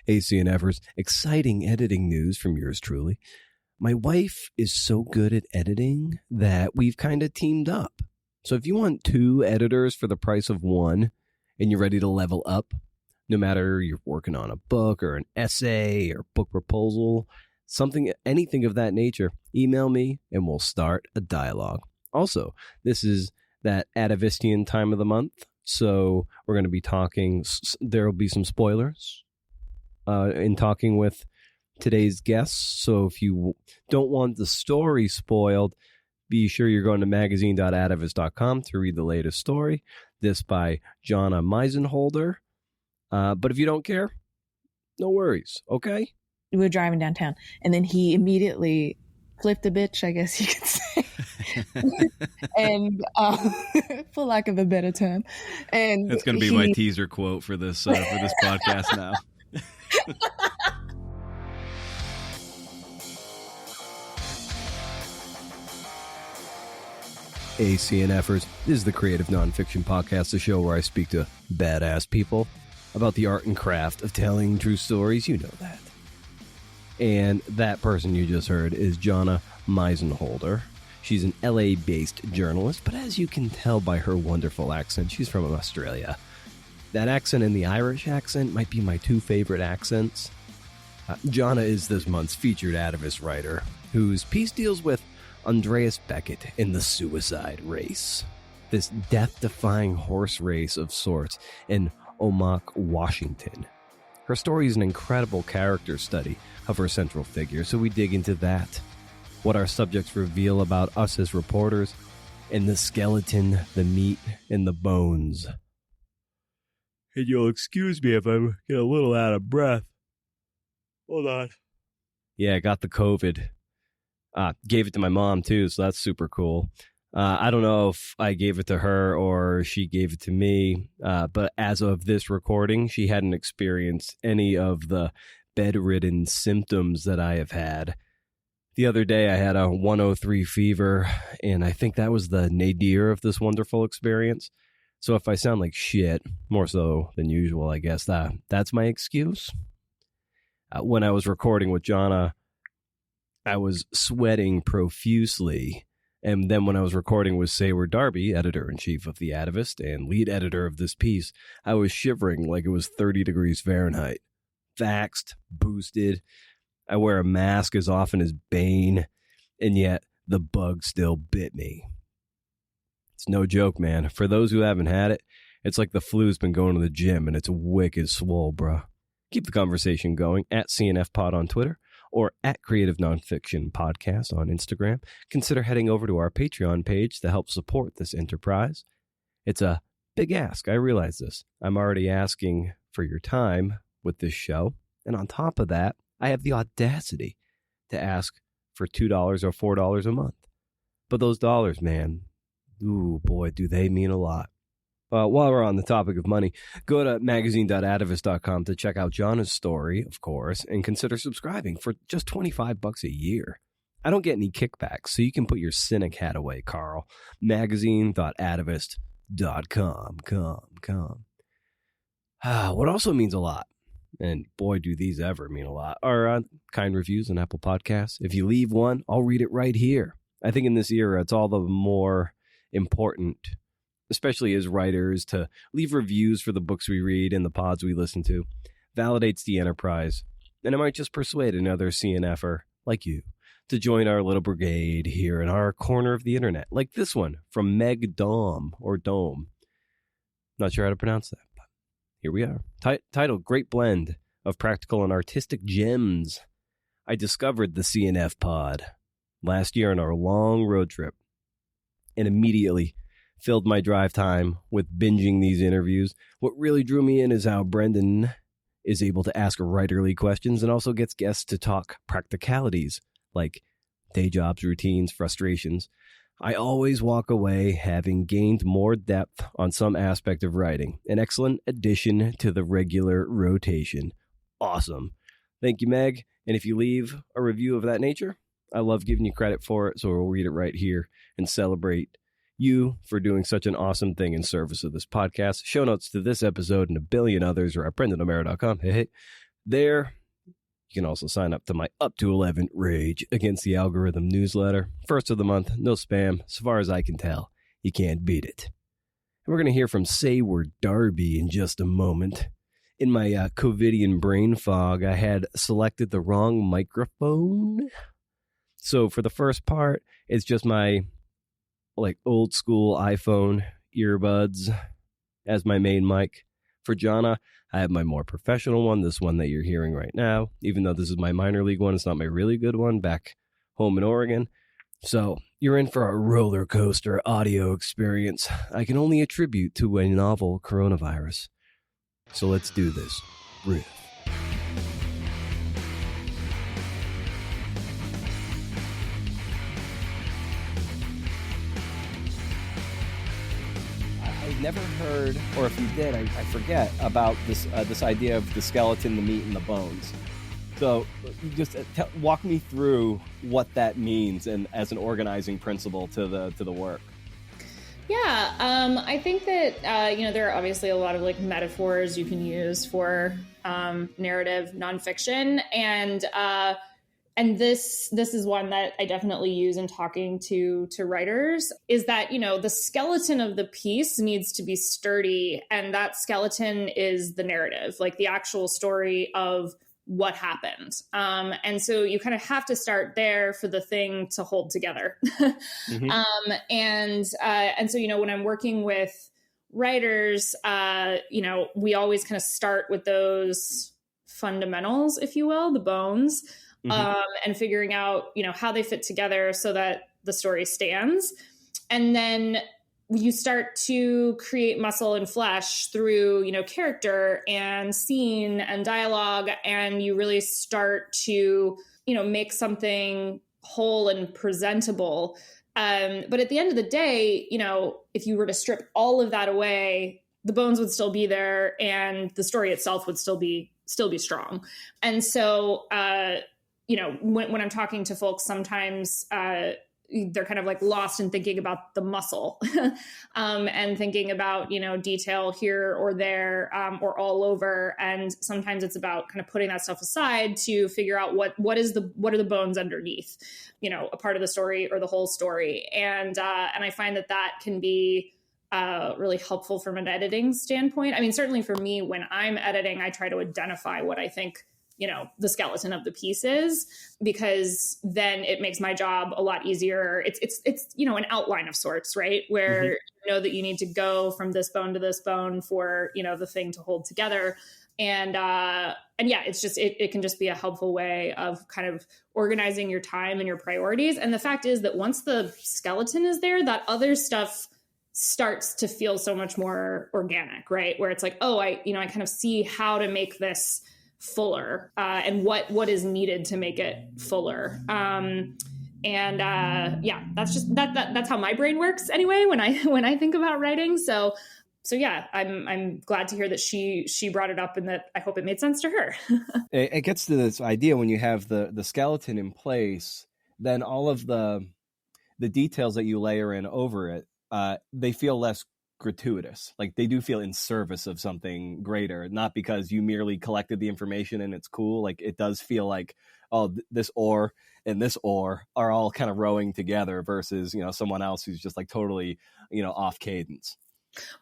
ACNFers, exciting editing news from yours truly. My wife is so good at editing that we've kind of teamed up. So if you want 2 editors for the price of 1 and you're ready to level up, no matter you're working on a book or an essay or book proposal, anything of that nature, email me and we'll start a dialogue. Also, this is that Atavistian time of the month, so we're going to be talking. There will be some spoilers in talking with today's guests. So if you don't want the story spoiled, be sure you're going to magazine.atavist.com to read the latest story. This by Jana Meisenholder. But if you don't care, no worries. Okay. We were driving downtown, and then he immediately flipped a bitch, I guess you could say, and for lack of a better term. And that's going to be my teaser quote for this podcast now. ACNFers, this is the Creative Nonfiction Podcast, the show where I speak to badass people about the art and craft of telling true stories. You know that. And that person you just heard is Jana Meisenholder. She's an LA-based journalist, but as you can tell by her wonderful accent, she's from Australia. That accent and the Irish accent might be my 2 favorite accents. Jana is this month's featured Atavist writer, whose piece deals with Andreas Beckett in the suicide race. This death-defying horse race of sorts in Omak, Washington. Her story is an incredible character study of her central figure, so we dig into that, what our subjects reveal about us as reporters, and the skeleton, the meat, and the bones. And you'll excuse me if I get a little out of breath. Hold on. Yeah, I got the COVID. Gave it to my mom, too, so that's super cool. I don't know if I gave it to her or she gave it to me, but as of this recording, she hadn't experienced any of the bedridden symptoms that I have had. The other day, I had a 103 fever, and I think that was the nadir of this wonderful experience. So if I sound like shit, more so than usual, I guess that's my excuse. When I was recording with Jana, I was sweating profusely. And then when I was recording with Sayward Darby, editor-in-chief of The Atavist and lead editor of this piece, I was shivering like it was 30 degrees Fahrenheit. Vaxxed, boosted. I wear a mask as often as Bane, and yet the bug still bit me. It's no joke, man. For those who haven't had it, it's like the flu's been going to the gym and it's wicked swole, bro. Keep the conversation going at CNF Pod on Twitter or at Creative Nonfiction Podcast on Instagram. Consider heading over to our Patreon page to help support this enterprise. It's a big ask. I realize this. I'm already asking for your time with this show. And on top of that, I have the audacity to ask for $2 or $4 a month. But those dollars, man, ooh, boy, do they mean a lot. While we're on the topic of money, go to magazine.atavist.com to check out Jana's story, of course, and consider subscribing for just $25 a year. I don't get any kickbacks, so you can put your cynic hat away, Carl. Magazine.atavist.com. What also means a lot, and boy, do these ever mean a lot, are kind reviews on Apple Podcasts. If you leave one, I'll read it right here. I think in this era, it's all the more important, especially as writers, to leave reviews for the books we read and the pods we listen to. Validates the enterprise, and it might just persuade another CNFer like you to join our little brigade here in our corner of the internet, like this one from Meg Dom, or Dome. Not sure how to pronounce that, but here we are. Titled Great Blend of Practical and Artistic Gems. I discovered the CNF pod last year on our long road trip and immediately filled my drive time with binging these interviews. What really drew me in is how Brendan is able to ask writerly questions and also gets guests to talk practicalities like day jobs, routines, frustrations. I always walk away having gained more depth on some aspect of writing. An excellent addition to the regular rotation. Awesome. Thank you, Meg. And if you leave a review of that nature, I love giving you credit for it, so we'll read it right here and celebrate you for doing such an awesome thing in service of this podcast. Show notes to this episode and a billion others are at BrendanO'Mara.com. Hey, There, you can also sign up to my Up to 11 Rage Against the Algorithm newsletter. First of the month, no spam. So far as I can tell, you can't beat it. And we're going to hear from Sayward Darby in just a moment. In my COVIDian brain fog, I had selected the wrong microphone. So for the first part, it's just my old school iPhone earbuds as my main mic. For Jana, I have my more professional one, this one that you're hearing right now. Even though this is my minor league one, it's not my really good one back home in Oregon. So you're in for a roller coaster audio experience I can only attribute to a novel coronavirus. So let's do this. Riff. I never heard, or if you did, I forget, about this idea of the skeleton, the meat, and the bones. So you just walk me through what that means and as an organizing principle to the work. Yeah, I think that, there are obviously a lot of metaphors you can use for narrative nonfiction. And this is one that I definitely use in talking to writers, is that, the skeleton of the piece needs to be sturdy. And that skeleton is the narrative, the actual story of what happened. And so you kind of have to start there for the thing to hold together. Mm-hmm. And so, when I'm working with writers, we always kind of start with those fundamentals, if you will, the bones, mm-hmm. And figuring out, how they fit together so that the story stands. And then you start to create muscle and flesh through, character and scene and dialogue. And you really start to, make something whole and presentable. But at the end of the day, if you were to strip all of that away, the bones would still be there and the story itself would still be strong. And so, when I'm talking to folks, sometimes, they're kind of lost in thinking about the muscle and thinking about, detail here or there or all over. And sometimes it's about kind of putting that stuff aside to figure out what are the bones underneath, a part of the story or the whole story. And I find that can be really helpful from an editing standpoint. I mean, certainly for me, when I'm editing, I try to identify what I think the skeleton of the piece is, because then it makes my job a lot easier. It's an outline of sorts, right? Where mm-hmm. you know that you need to go from this bone to this bone for, the thing to hold together. And yeah, it's just, it can just be a helpful way of kind of organizing your time and your priorities. And the fact is that once the skeleton is there, that other stuff starts to feel so much more organic, right? Where it's I kind of see how to make this fuller and what is needed to make it fuller. Yeah, that's just that's how my brain works anyway when I think about writing. So yeah, I'm glad to hear that she brought it up and that I hope it made sense to her. It gets to this idea when you have the skeleton in place, then all of the details that you layer in over it, they feel less gratuitous. They do feel in service of something greater, not because you merely collected the information and it's cool. It does feel like, oh, this oar and this oar are all kind of rowing together versus, someone else who's just totally, off cadence.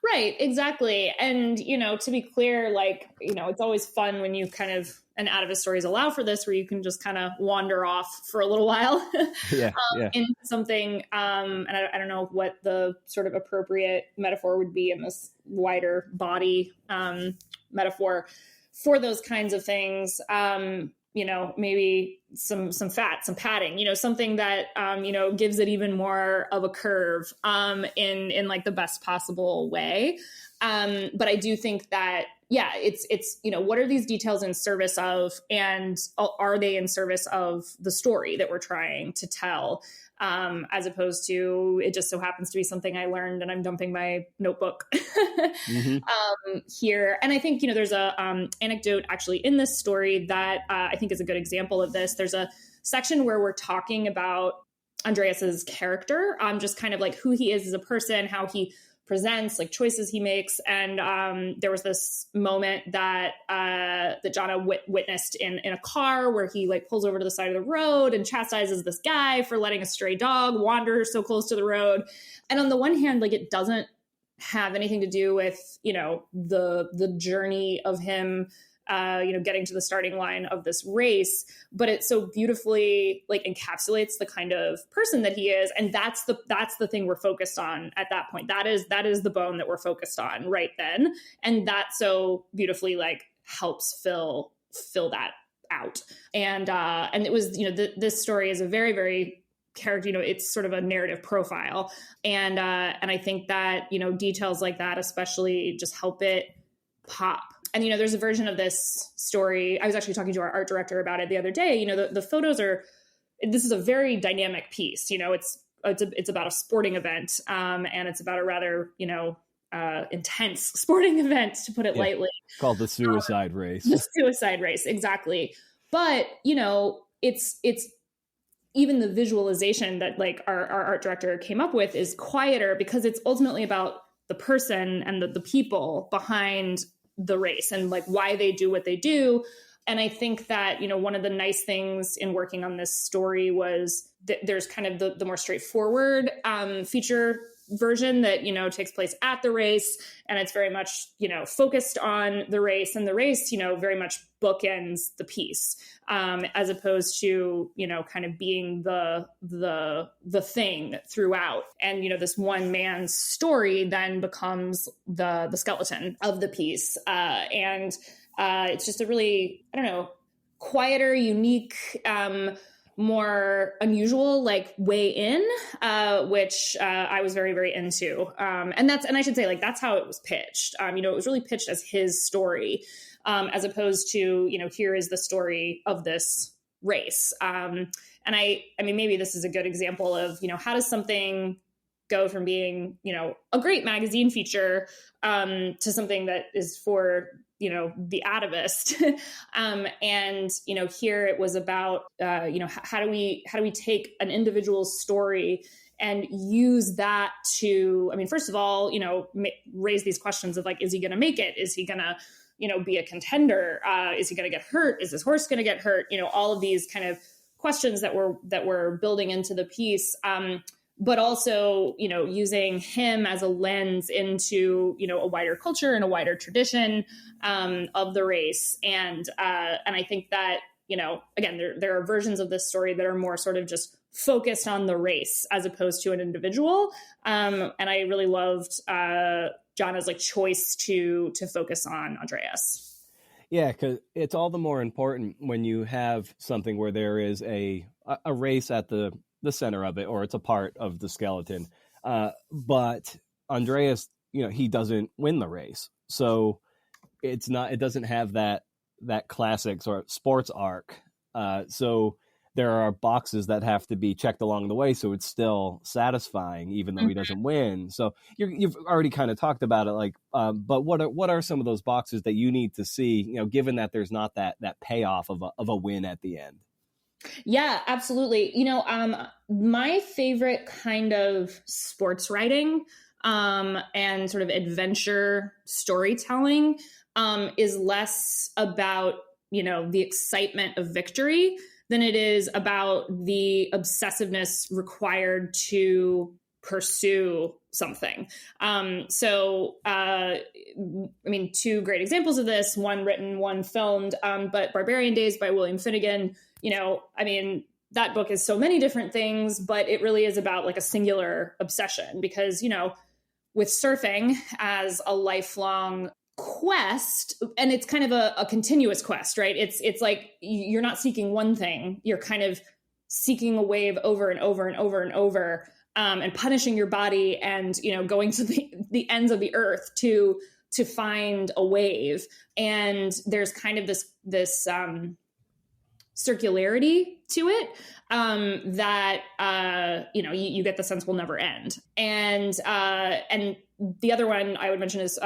Right, exactly. And, to be clear, it's always fun when you kind of, and Atavist stories allow for this, where you can just kind of wander off for a little while yeah. into something. And I don't know what the sort of appropriate metaphor would be in this wider body metaphor for those kinds of things. Maybe some fat, some padding, something that, gives it even more of a curve in the best possible way. But I do think that, yeah, it's what are these details in service of, and are they in service of the story that we're trying to tell? As opposed to, it just so happens to be something I learned and I'm dumping my notebook mm-hmm. Here. And I think, there's a anecdote actually in this story that I think is a good example of this. There's a section where we're talking about Andreas's character, just kind of who he is as a person, how he presents, like choices he makes. And there was this moment that that Jana witnessed in a car where he like pulls over to the side of the road and chastises this guy for letting a stray dog wander so close to the road. And on the one hand, like it doesn't have anything to do with, you know, the journey of him you know, getting to the starting line of this race, but it so beautifully like encapsulates the kind of person that he is. And that's the thing we're focused on at that point. That is the bone that we're focused on right then. And that so beautifully like helps fill that out. And it was, you know, this story is a very, very character, you know, it's sort of a narrative profile. And I think that, you know, details like that especially just help it pop. And, you know, there's a version of this story. I was actually talking to our art director about it the other day. You know, the photos this is a very dynamic piece. You know, it's about a sporting event, and it's about a rather, you know, intense sporting event, to put it lightly. Called the suicide race. The suicide race, exactly. But, you know, it's even the visualization that like our art director came up with is quieter because it's ultimately about the person and the people behind the race and like why they do what they do. And I think that, you know, one of the nice things in working on this story was that there's kind of the more straightforward feature version that, you know, takes place at the race. And it's very much, you know, focused on the race, and the race, you know, very much bookends the piece, as opposed to, you know, kind of being the thing throughout. And, you know, this one man's story then becomes the skeleton of the piece. And it's just a really, I don't know, quieter, unique, more unusual like way in, which I was very, very into. And I should say like, that's how it was pitched. You know, it was really pitched as his story, as opposed to, you know, here is the story of this race. And I mean, maybe this is a good example of, you know, how does something go from being, you know, a great magazine feature, to something that is for, you know, the atavist. And, you know, here it was about, you know, how do we take an individual story and use that to, I mean, first of all, you know, raise these questions of like, is he going to make it? Is he going to, you know, be a contender? Is he going to get hurt? Is this horse going to get hurt? You know, all of these kind of questions that we're building into the piece. But also, you know, using him as a lens into, you know, a wider culture and a wider tradition of the race. And I think that, you know, again, there are versions of this story that are more sort of just focused on the race as opposed to an individual. And I really loved Jana's like choice to focus on Andreas. Yeah, because it's all the more important when you have something where there is a race at the center of it, or it's a part of the skeleton. But Andreas, you know, he doesn't win the race. So it doesn't have that classic sort of sports arc. So there are boxes that have to be checked along the way. So it's still satisfying, even though he doesn't win. So you've already kind of talked about it, like, but what are some of those boxes that you need to see, you know, given that there's not that payoff of a win at the end? Yeah, absolutely. You know, my favorite kind of sports writing and sort of adventure storytelling is less about, you know, the excitement of victory than it is about the obsessiveness required to pursue something. So, I mean, two great examples of this, one written, one filmed, but Barbarian Days by William Finnegan, you know, I mean, that book is so many different things, but it really is about like a singular obsession because, you know, with surfing as a lifelong quest, and it's kind of a continuous quest, right? It's like you're not seeking one thing, you're kind of seeking a wave over and over and over and over, and punishing your body and, you know, going to the ends of the earth to find a wave. And there's kind of this circularity to it that you know, you get the sense will never end. And the other one I would mention is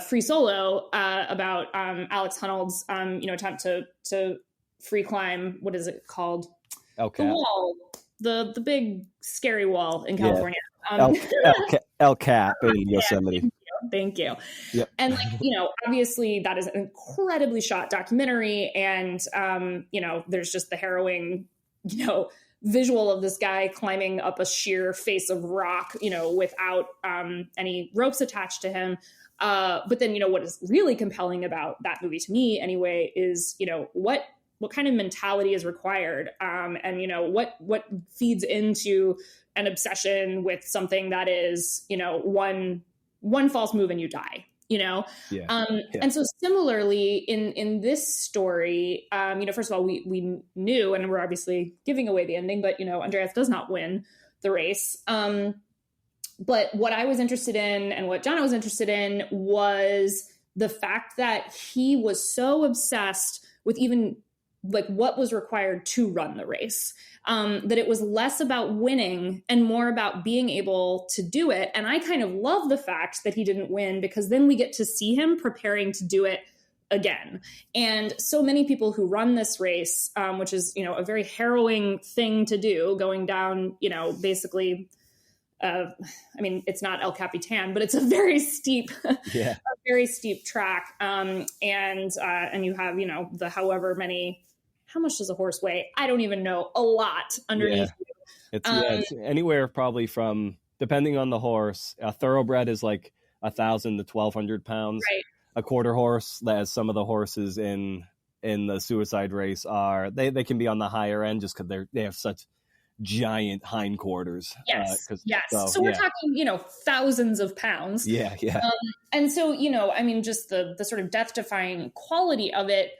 Free Solo, about Alex Honnold's you know, attempt to free climb, what is it called? Okay. The wall, the big scary wall in California. El, El Cap in Yosemite. Thank you. Yep. And obviously that is an incredibly shot documentary. And, there's just the harrowing, visual of this guy climbing up a sheer face of rock, without any ropes attached to him. But then, what is really compelling about that movie to me anyway is, what kind of mentality is required, and what feeds into an obsession with something that is one false move and you die. And so similarly in this story, first of all, we knew, and we're obviously giving away the ending, but Andreas does not win the race. But what I was interested in and what Jana was interested in was the fact that he was so obsessed with even like what was required to run the race, that it was less about winning and more about being able to do it. And I kind of love the fact that he didn't win, because then we get to see him preparing to do it again. And so many people who run this race, which is, a very harrowing thing to do, going down, basically, it's not El Capitan, but it's a very steep, a very steep track. And you have, the however many, how much does a horse weigh? I don't even know. A lot underneath you. It's anywhere probably from, depending on the horse, a thoroughbred is like 1,000 to 1,200 pounds. Right. A quarter horse, as some of the horses in the suicide race are, they can be on the higher end just because they have such giant hindquarters. Yes. So we're talking, thousands of pounds. Yeah. And so, just the sort of death-defying quality of it,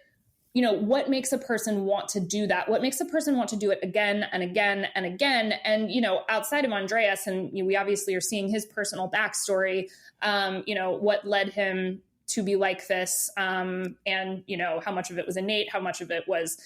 what makes a person want to do that? What makes a person want to do it again and again and again? And, outside of Andreas, and we obviously are seeing his personal backstory, what led him to be like this, and, how much of it was innate, how much of it was,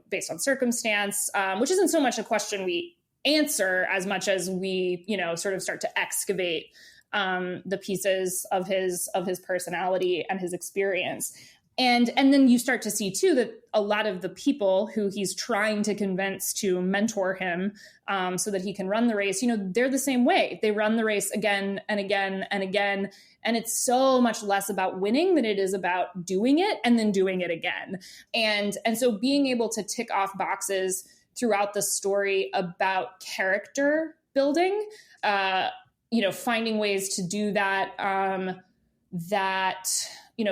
based on circumstance, which isn't so much a question we answer as much as we, sort of start to excavate the pieces of his personality and his experience. And then you start to see, too, that a lot of the people who he's trying to convince to mentor him so that he can run the race, they're the same way. They run the race again and again and again. And it's so much less about winning than it is about doing it and then doing it again. And so being able to tick off boxes throughout the story about character building, finding ways to do that,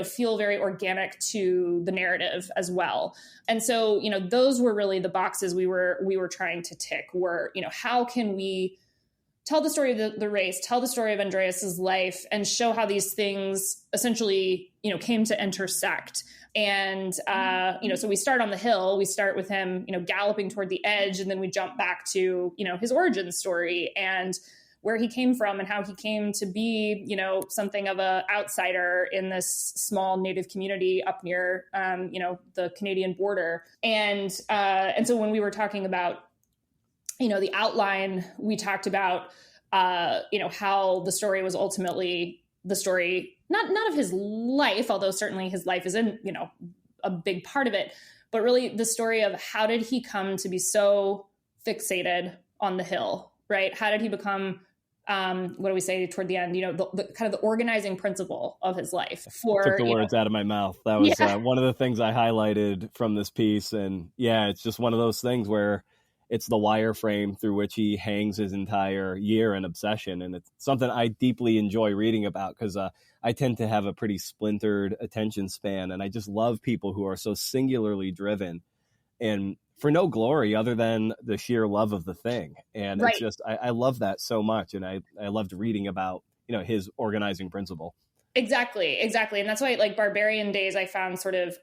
feel very organic to the narrative as well. And so, those were really the boxes we were trying to tick were, how can we tell the story of the race, tell the story of Andreas's life, and show how these things essentially, came to intersect. And, so we start on the hill, we start with him, galloping toward the edge, and then we jump back to, his origin story and where he came from and how he came to be, something of a outsider in this small Native community up near, the Canadian border. And so when we were talking about, the outline, we talked about, how the story was ultimately the story, not of his life, although certainly his life is in, a big part of it, but really the story of how did he come to be so fixated on the hill, right? How did he become, what do we say toward the end? The kind of the organizing principle of his life. Took the words out of my mouth. That was one of the things I highlighted from this piece. And it's just one of those things where it's the wireframe through which he hangs his entire year in obsession. And it's something I deeply enjoy reading about because I tend to have a pretty splintered attention span. And I just love people who are so singularly driven and for no glory other than the sheer love of the thing. And It's just, I love that so much. And I loved reading about, his organizing principle. Exactly. And that's why like Barbarian Days, I found sort of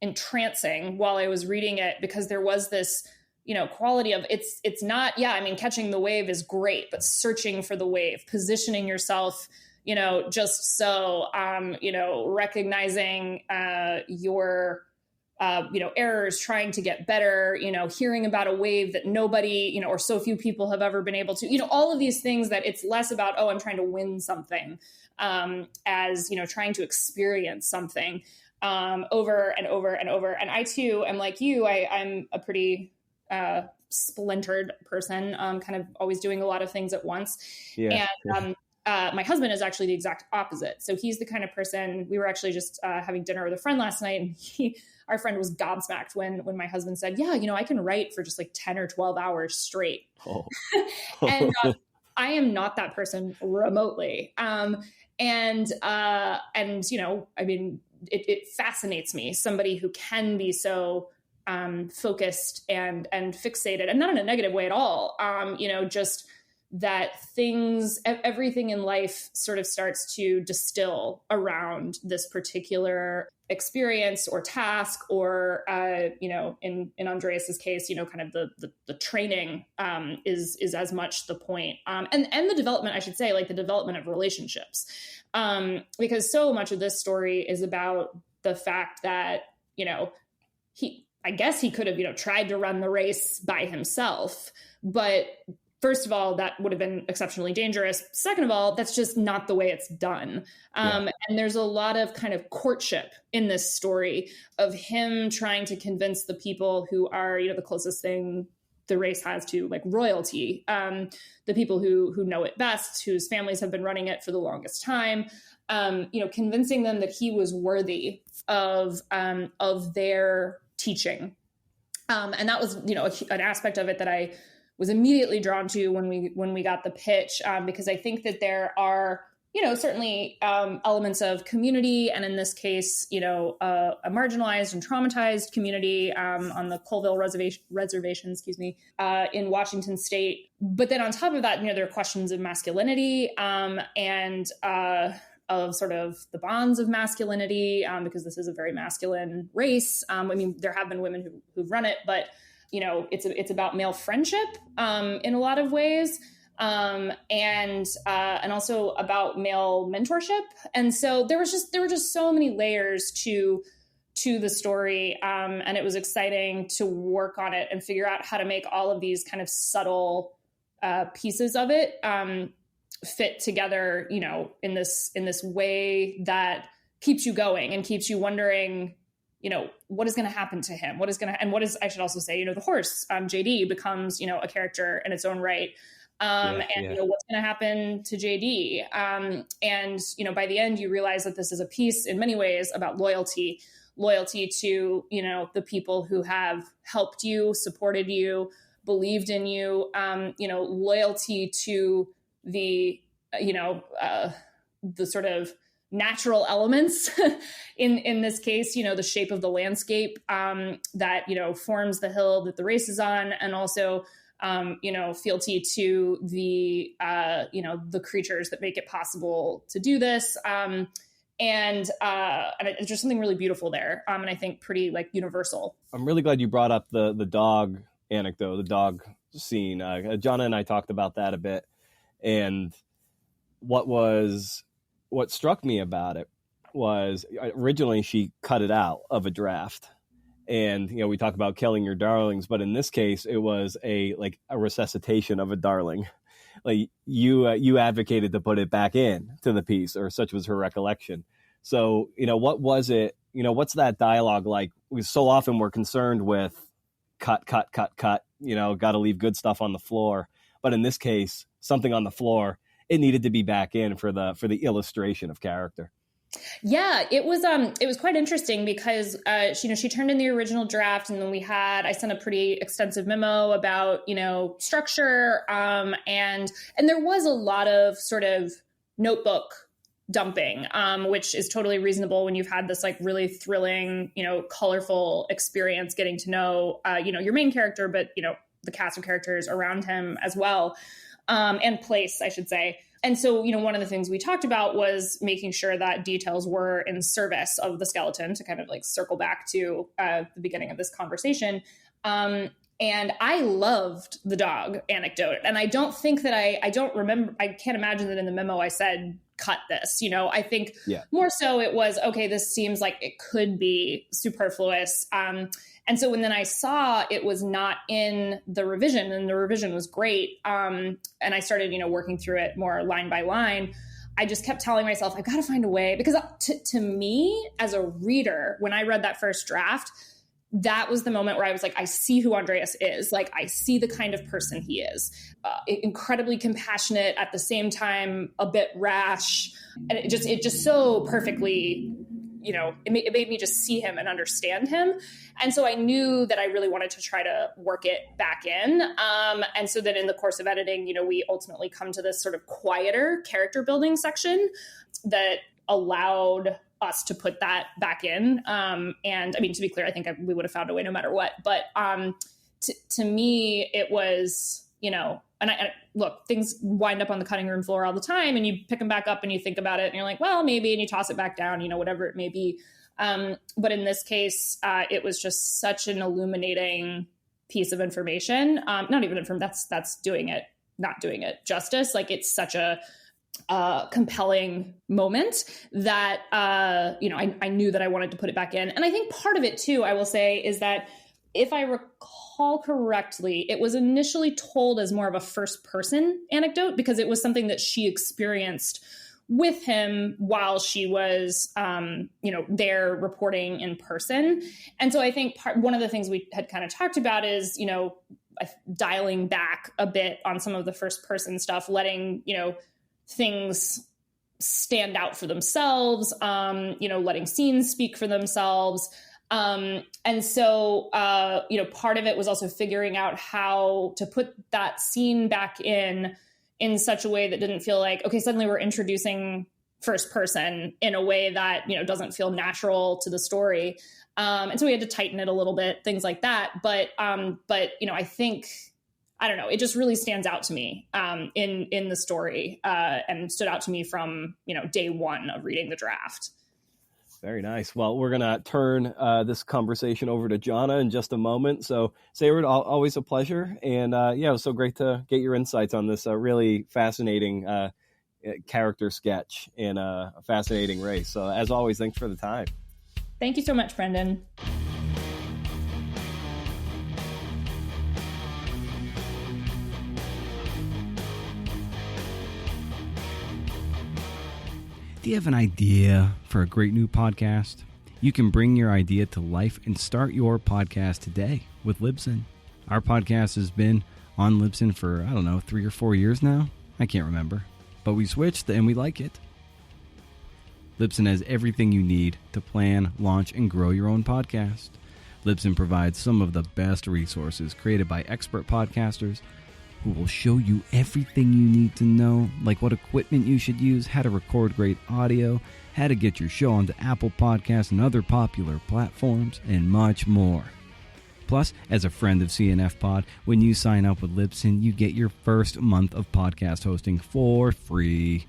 entrancing while I was reading it, because there was this, quality of it's not, catching the wave is great, but searching for the wave, positioning yourself, just so, recognizing your errors, trying to get better, hearing about a wave that nobody, or so few people have ever been able to, all of these things that it's less about, I'm trying to win something, as, trying to experience something, over and over and over. And I too am like you, I'm a pretty splintered person, kind of always doing a lot of things at once. Yeah. And my husband is actually the exact opposite. So he's the kind of person, we were actually just having dinner with a friend last night, and our friend was gobsmacked when my husband said, yeah, I can write for just like 10 or 12 hours straight. Oh. And I am not that person remotely. And it fascinates me, somebody who can be so focused and fixated, and not in a negative way at all. Just that everything in life sort of starts to distill around this particular experience or task, or, in Andreas's case, kind of the training is as much the point. And the development, I should say, like the development of relationships. Because so much of this story is about the fact that, I guess he could have, tried to run the race by himself, but first of all, that would have been exceptionally dangerous. Second of all, that's just not the way it's done. And there's a lot of kind of courtship in this story of him trying to convince the people who are, the closest thing the race has to like royalty, the people who know it best, whose families have been running it for the longest time, convincing them that he was worthy of their teaching. And that was, an aspect of it that I was immediately drawn to when we got the pitch, because I think that there are, certainly elements of community, and in this case, a marginalized and traumatized community on the Colville reservation, in Washington State. But then on top of that, there are questions of masculinity and of sort of the bonds of masculinity, because this is a very masculine race. There have been women who've run it, but it's about male friendship in a lot of ways, and also about male mentorship. And so there were just so many layers to the story, and it was exciting to work on it and figure out how to make all of these kind of subtle pieces of it fit together, in this way that keeps you going and keeps you wondering, what is going to happen to him? I should also say, the horse, JD becomes, a character in its own right. What's going to happen to JD? And, by the end, you realize that this is a piece in many ways about loyalty to, the people who have helped you, supported you, believed in you, loyalty to the, the sort of natural elements in this case, the shape of the landscape that, forms the hill that the race is on, and also, fealty to the, the creatures that make it possible to do this. And it's just something really beautiful there. And I think pretty like universal. I'm really glad you brought up the dog anecdote, the dog scene. Jana and I talked about that a bit. And what struck me about it was originally she cut it out of a draft, and we talk about killing your darlings, but in this case it was a resuscitation of a darling. Like you advocated to put it back in to the piece, or such was her recollection. So what was it? What's that dialogue like? We so often we're concerned with cut. Got to leave good stuff on the floor, but in this case, something on the floor, it needed to be back in for the illustration of character. Yeah, it was quite interesting because, she turned in the original draft, and then I sent a pretty extensive memo about, structure. And there was a lot of sort of notebook dumping, which is totally reasonable when you've had this like really thrilling, colorful experience getting to know, your main character, but, the cast of characters around him as well. And place, I should say. And so, one of the things we talked about was making sure that details were in service of the skeleton, to kind of like circle back to the beginning of this conversation. And I loved the dog anecdote. And I don't think that I don't remember, I can't imagine that in the memo I said, cut this, I think more so it was, okay, this seems like it could be superfluous. And so when I saw it was not in the revision, and the revision was great, and I started, working through it more line by line, I just kept telling myself, I've got to find a way, because to me as a reader, when I read that first draft, that was the moment where I was like, I see who Andreas is. Like, I see the kind of person he is. Incredibly compassionate, at the same time, a bit rash. And it just so perfectly, it made me just see him and understand him. And so I knew that I really wanted to try to work it back in. And so then in the course of editing, we ultimately come to this sort of quieter character building section that allowed us to put that back in. And I mean, to be clear, I think we would have found a way no matter what. But to me, it was, and look, things wind up on the cutting room floor all the time, and you pick them back up and you think about it and you're like, well, maybe, and you toss it back down, whatever it may be. But in this case, it was just such an illuminating piece of information. Not even that's doing it, not doing it justice. Like, it's such a compelling moment that, I knew that I wanted to put it back in. And I think part of it too, I will say, is that if I recall correctly, it was initially told as more of a first person anecdote because it was something that she experienced with him while she was, there reporting in person. And so I think one of the things we had kind of talked about is, dialing back a bit on some of the first person stuff, letting, things stand out for themselves, letting scenes speak for themselves. And so, part of it was also figuring out how to put that scene back in such a way that didn't feel like, okay, suddenly we're introducing first person in a way that, doesn't feel natural to the story. And so we had to tighten it a little bit, things like that. But I think, I don't know, it just really stands out to me in the story and stood out to me from, day one of reading the draft. Very nice. Well, we're going to turn this conversation over to Jana in just a moment. So, Sayward, always a pleasure. And it was so great to get your insights on this really fascinating character sketch and a fascinating race. So, as always, thanks for the time. Thank you so much, Brendan. Do you have an idea for a great new podcast? You can bring your idea to life and start your podcast today with Libsyn. Our podcast has been on Libsyn for, 3 or 4 years now. I can't remember. But we switched and we like it. Libsyn has everything you need to plan, launch, and grow your own podcast. Libsyn provides some of the best resources created by expert podcasters who will show you everything you need to know, like what equipment you should use, how to record great audio, how to get your show onto Apple Podcasts and other popular platforms, and much more. Plus, as a friend of CNF Pod, when you sign up with Libsyn, you get your first month of podcast hosting for free.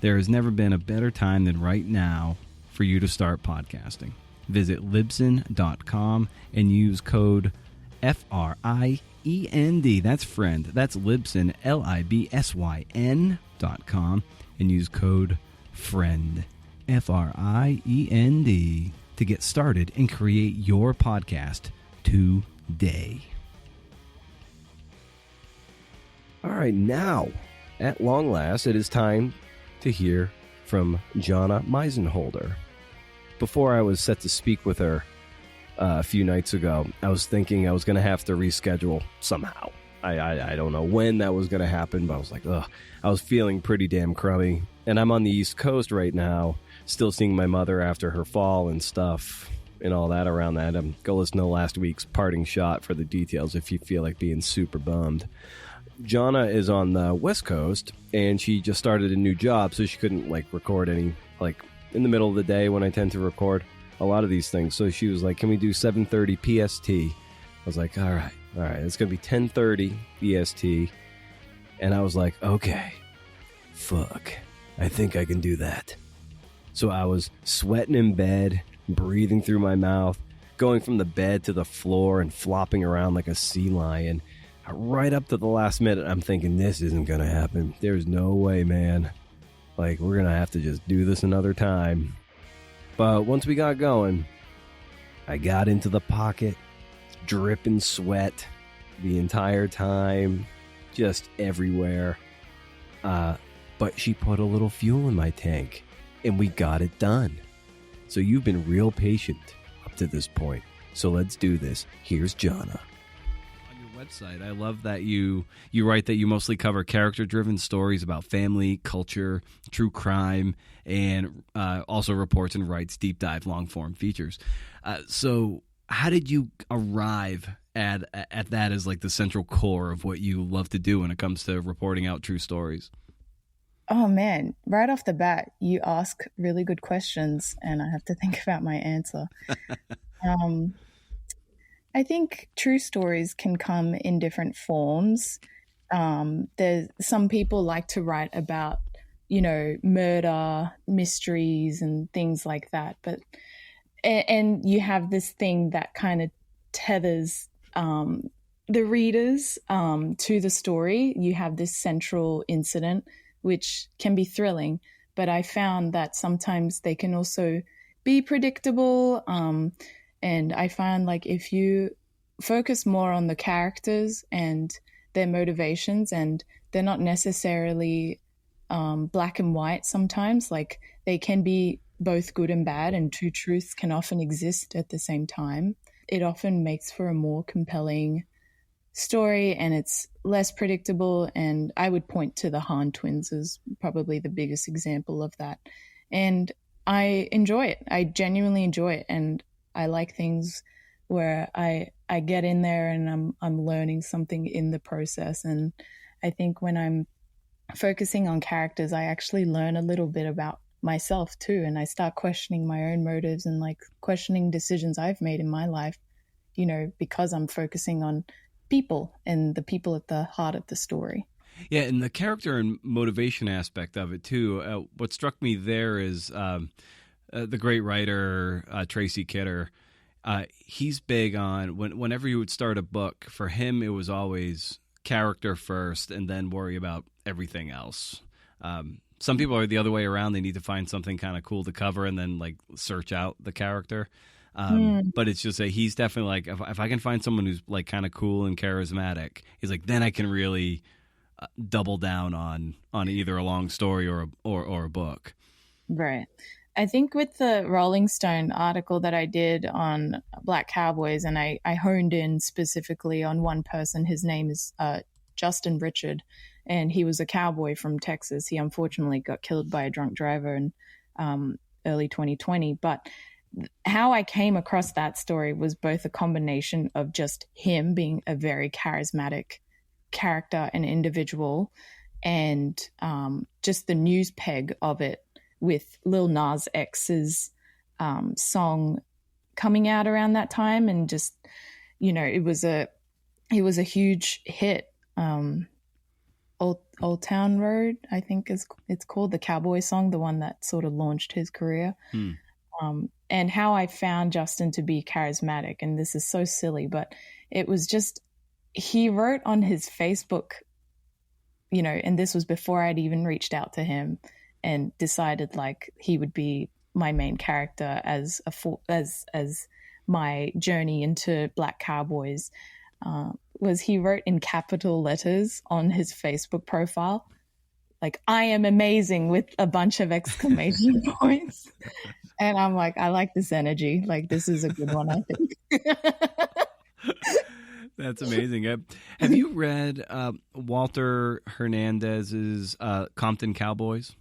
There has never been a better time than right now for you to start podcasting. Visit Libsyn.com and use code FRIEND. That's friend. That's Libsyn, LIBSYN.com, and use code FRIEND, FRIEND, to get started and create your podcast today. All right, now, at long last, it is time to hear from Jana Meisenholder. Before I was set to speak with her a few nights ago, I was thinking I was going to have to reschedule somehow. I don't know when that was going to happen, but I was like, ugh. I was feeling pretty damn crummy. And I'm on the East Coast right now, still seeing my mother after her fall and stuff and all that around that. Go listen to last week's parting shot for the details if you feel like being super bummed. Jana is on the West Coast, and she just started a new job, so she couldn't record any in the middle of the day when I tend to record a lot of these things. So she was like, can we do 7:30 PST? I was like, all right, it's gonna be 10:30 EST. And I was like, okay, fuck, I think I can do that. So I was sweating in bed, breathing through my mouth, going from the bed to the floor and flopping around like a sea lion. Right up to the last minute, I'm thinking, this isn't gonna happen. There's no way, man. We're gonna have to just do this another time. But once we got going, I got into the pocket, dripping sweat the entire time, just everywhere. But she put a little fuel in my tank, and we got it done. So you've been real patient up to this point. So let's do this. Here's Jana. On your website, I love that you write that you mostly cover character-driven stories about family, culture, true crime, and also reports and writes deep dive long-form features. So how did you arrive at that as like the central core of what you love to do when it comes to reporting out true stories? Oh man, right off the bat, you ask really good questions and I have to think about my answer. I think true stories can come in different forms. There's some people like to write about, murder, mysteries and things like that. And you have this thing that kind of tethers the readers to the story. You have this central incident, which can be thrilling, but I found that sometimes they can also be predictable. And I find like if you focus more on the characters and their motivations, and they're not necessarily black and white sometimes, like they can be both good and bad, and two truths can often exist at the same time. It often makes for a more compelling story and it's less predictable. And I would point to the Hahn twins as probably the biggest example of that. And I enjoy it. I genuinely enjoy it. And I like things where I get in there and I'm learning something in the process. And I think when I'm focusing on characters, I actually learn a little bit about myself too. And I start questioning my own motives and like questioning decisions I've made in my life, because I'm focusing on people and the people at the heart of the story. Yeah, and the character and motivation aspect of it too. What struck me there is the great writer Tracy Kidder. He's big on whenever you would start a book, for him it was always character first and then worry about everything else. Some people are the other way around. They need to find something kind of cool to cover and then like search out the character. But it's just he's definitely like, if I can find someone who's like kind of cool and charismatic, he's like, then I can really double down on either a long story or a book. Right. I think with the Rolling Stone article that I did on Black Cowboys, and I honed in specifically on one person. His name is Justin Richard, and he was a cowboy from Texas. He unfortunately got killed by a drunk driver in early 2020. But how I came across that story was both a combination of just him being a very charismatic character and individual, and just the news peg of it with Lil Nas X's song coming out around that time. And just, it was a huge hit. Old Town Road, I think it's called, the cowboy song, the one that sort of launched his career. And how I found Justin to be charismatic, and this is so silly, but it was just, he wrote on his Facebook, and this was before I'd even reached out to him and decided like he would be my main character as my journey into Black Cowboys. Was he wrote in capital letters on his Facebook profile, like, "I am amazing," with a bunch of exclamation points. And I'm like, I like this energy. Like, this is a good one, I think. That's amazing. Have you read Walter Hernandez's Compton Cowboys?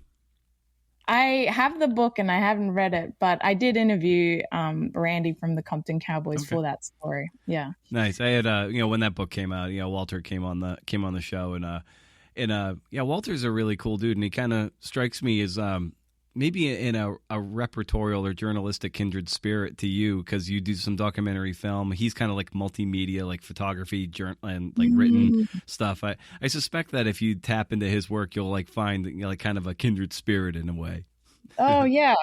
I have the book and I haven't read it, but I did interview Randy from the Compton Cowboys for that story. Yeah. Nice. I had when that book came out, Walter came on the show, and Walter's a really cool dude, and he kind of strikes me as maybe in a repertorial or journalistic kindred spirit to you, because you do some documentary film. He's kind of like multimedia, like photography and like written stuff. I suspect that if you tap into his work, you'll like find like kind of a kindred spirit in a way. Oh yeah,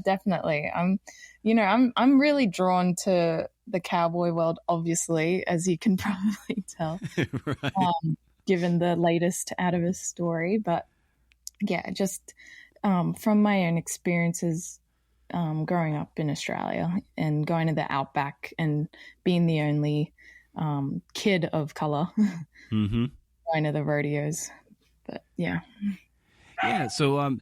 definitely. I'm really drawn to the cowboy world, obviously, as you can probably tell, Right. Given the latest out of his story. But yeah, just from my own experiences growing up in Australia and going to the outback and being the only kid of color, going to the rodeos. But yeah. Yeah. So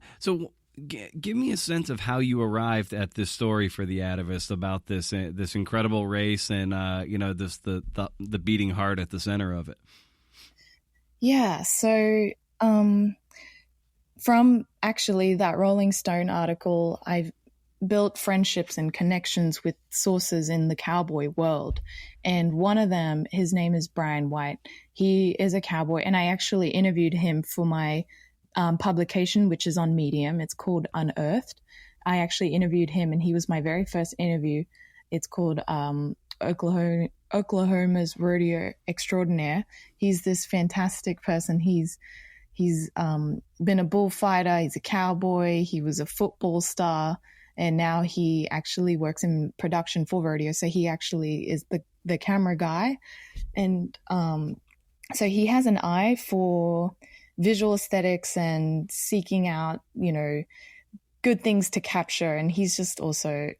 give me a sense of how you arrived at this story for the Atavist about this incredible race and the beating heart at the center of it. Yeah, so from actually that Rolling Stone article, I've built friendships and connections with sources in the cowboy world. And one of them, his name is Brian White. He is a cowboy, and I actually interviewed him for my publication, which is on Medium. It's called Unearthed. I actually interviewed him, and he was my very first interview. It's called Oklahoma's Rodeo Extraordinaire. He's this fantastic person. He's been a bullfighter. He's a cowboy. He was a football star. And now he actually works in production for rodeo. So he actually is the camera guy. And so he has an eye for visual aesthetics and seeking out, good things to capture. And he's just also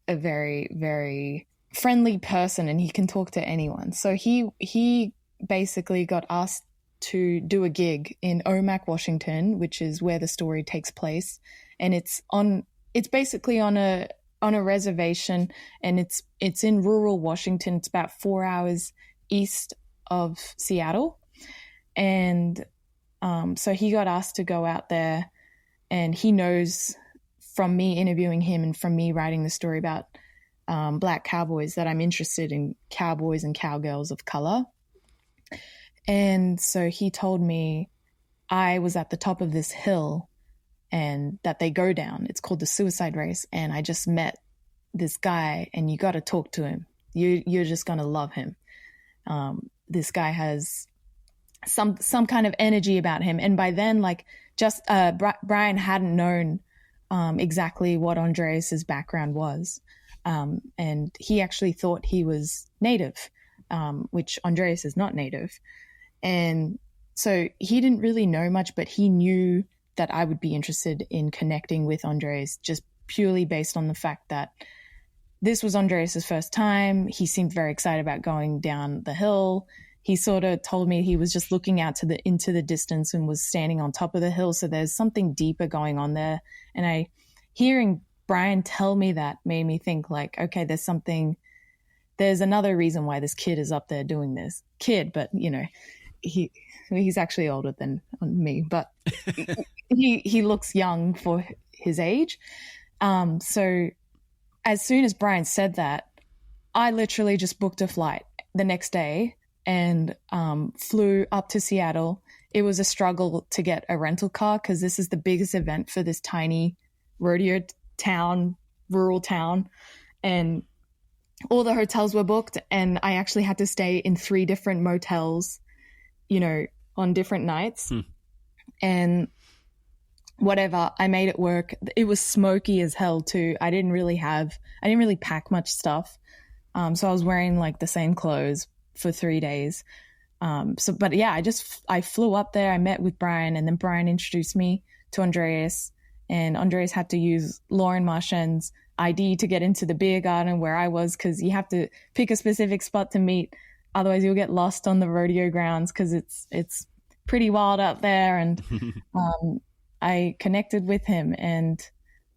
a very, very friendly person, and he can talk to anyone. So he basically got asked to do a gig in Omak, Washington, which is where the story takes place. And it's basically on a reservation, and it's in rural Washington. It's about 4 hours east of Seattle. And so he got asked to go out there, and he knows from me interviewing him and from me writing the story about Black cowboys that I'm interested in cowboys and cowgirls of color. And so he told me I was at the top of this hill and that they go down. It's called the Suicide Race. And I just met this guy, and you got to talk to him. You're just going to love him. This guy has some kind of energy about him. And by then, Brian hadn't known exactly what Andreas's background was. And he actually thought he was Native, which Andreas is not Native. And so he didn't really know much, but he knew that I would be interested in connecting with Andreas just purely based on the fact that this was Andreas's first time. He seemed very excited about going down the hill. He sort of told me he was just looking out into the distance and was standing on top of the hill. So there's something deeper going on there. And hearing Brian tell me that made me think okay, there's another reason why this kid is up there doing this. Kid, but he's actually older than me, but he looks young for his age. So as soon as Brian said that, I literally just booked a flight the next day and flew up to Seattle. It was a struggle to get a rental car because this is the biggest event for this tiny rodeo town, rural town, and all the hotels were booked, and I actually had to stay in 3 different motels, on different nights. And whatever, I made it work. It was smoky as hell too. I didn't really pack much stuff. So I was wearing the same clothes for 3 days. But yeah, I flew up there. I met with Brian, and then Brian introduced me to Andreas, and Andreas had to use Lauren Marchand's ID to get into the beer garden where I was, because you have to pick a specific spot to meet. Otherwise you'll get lost on the rodeo grounds because it's pretty wild out there. And I connected with him, and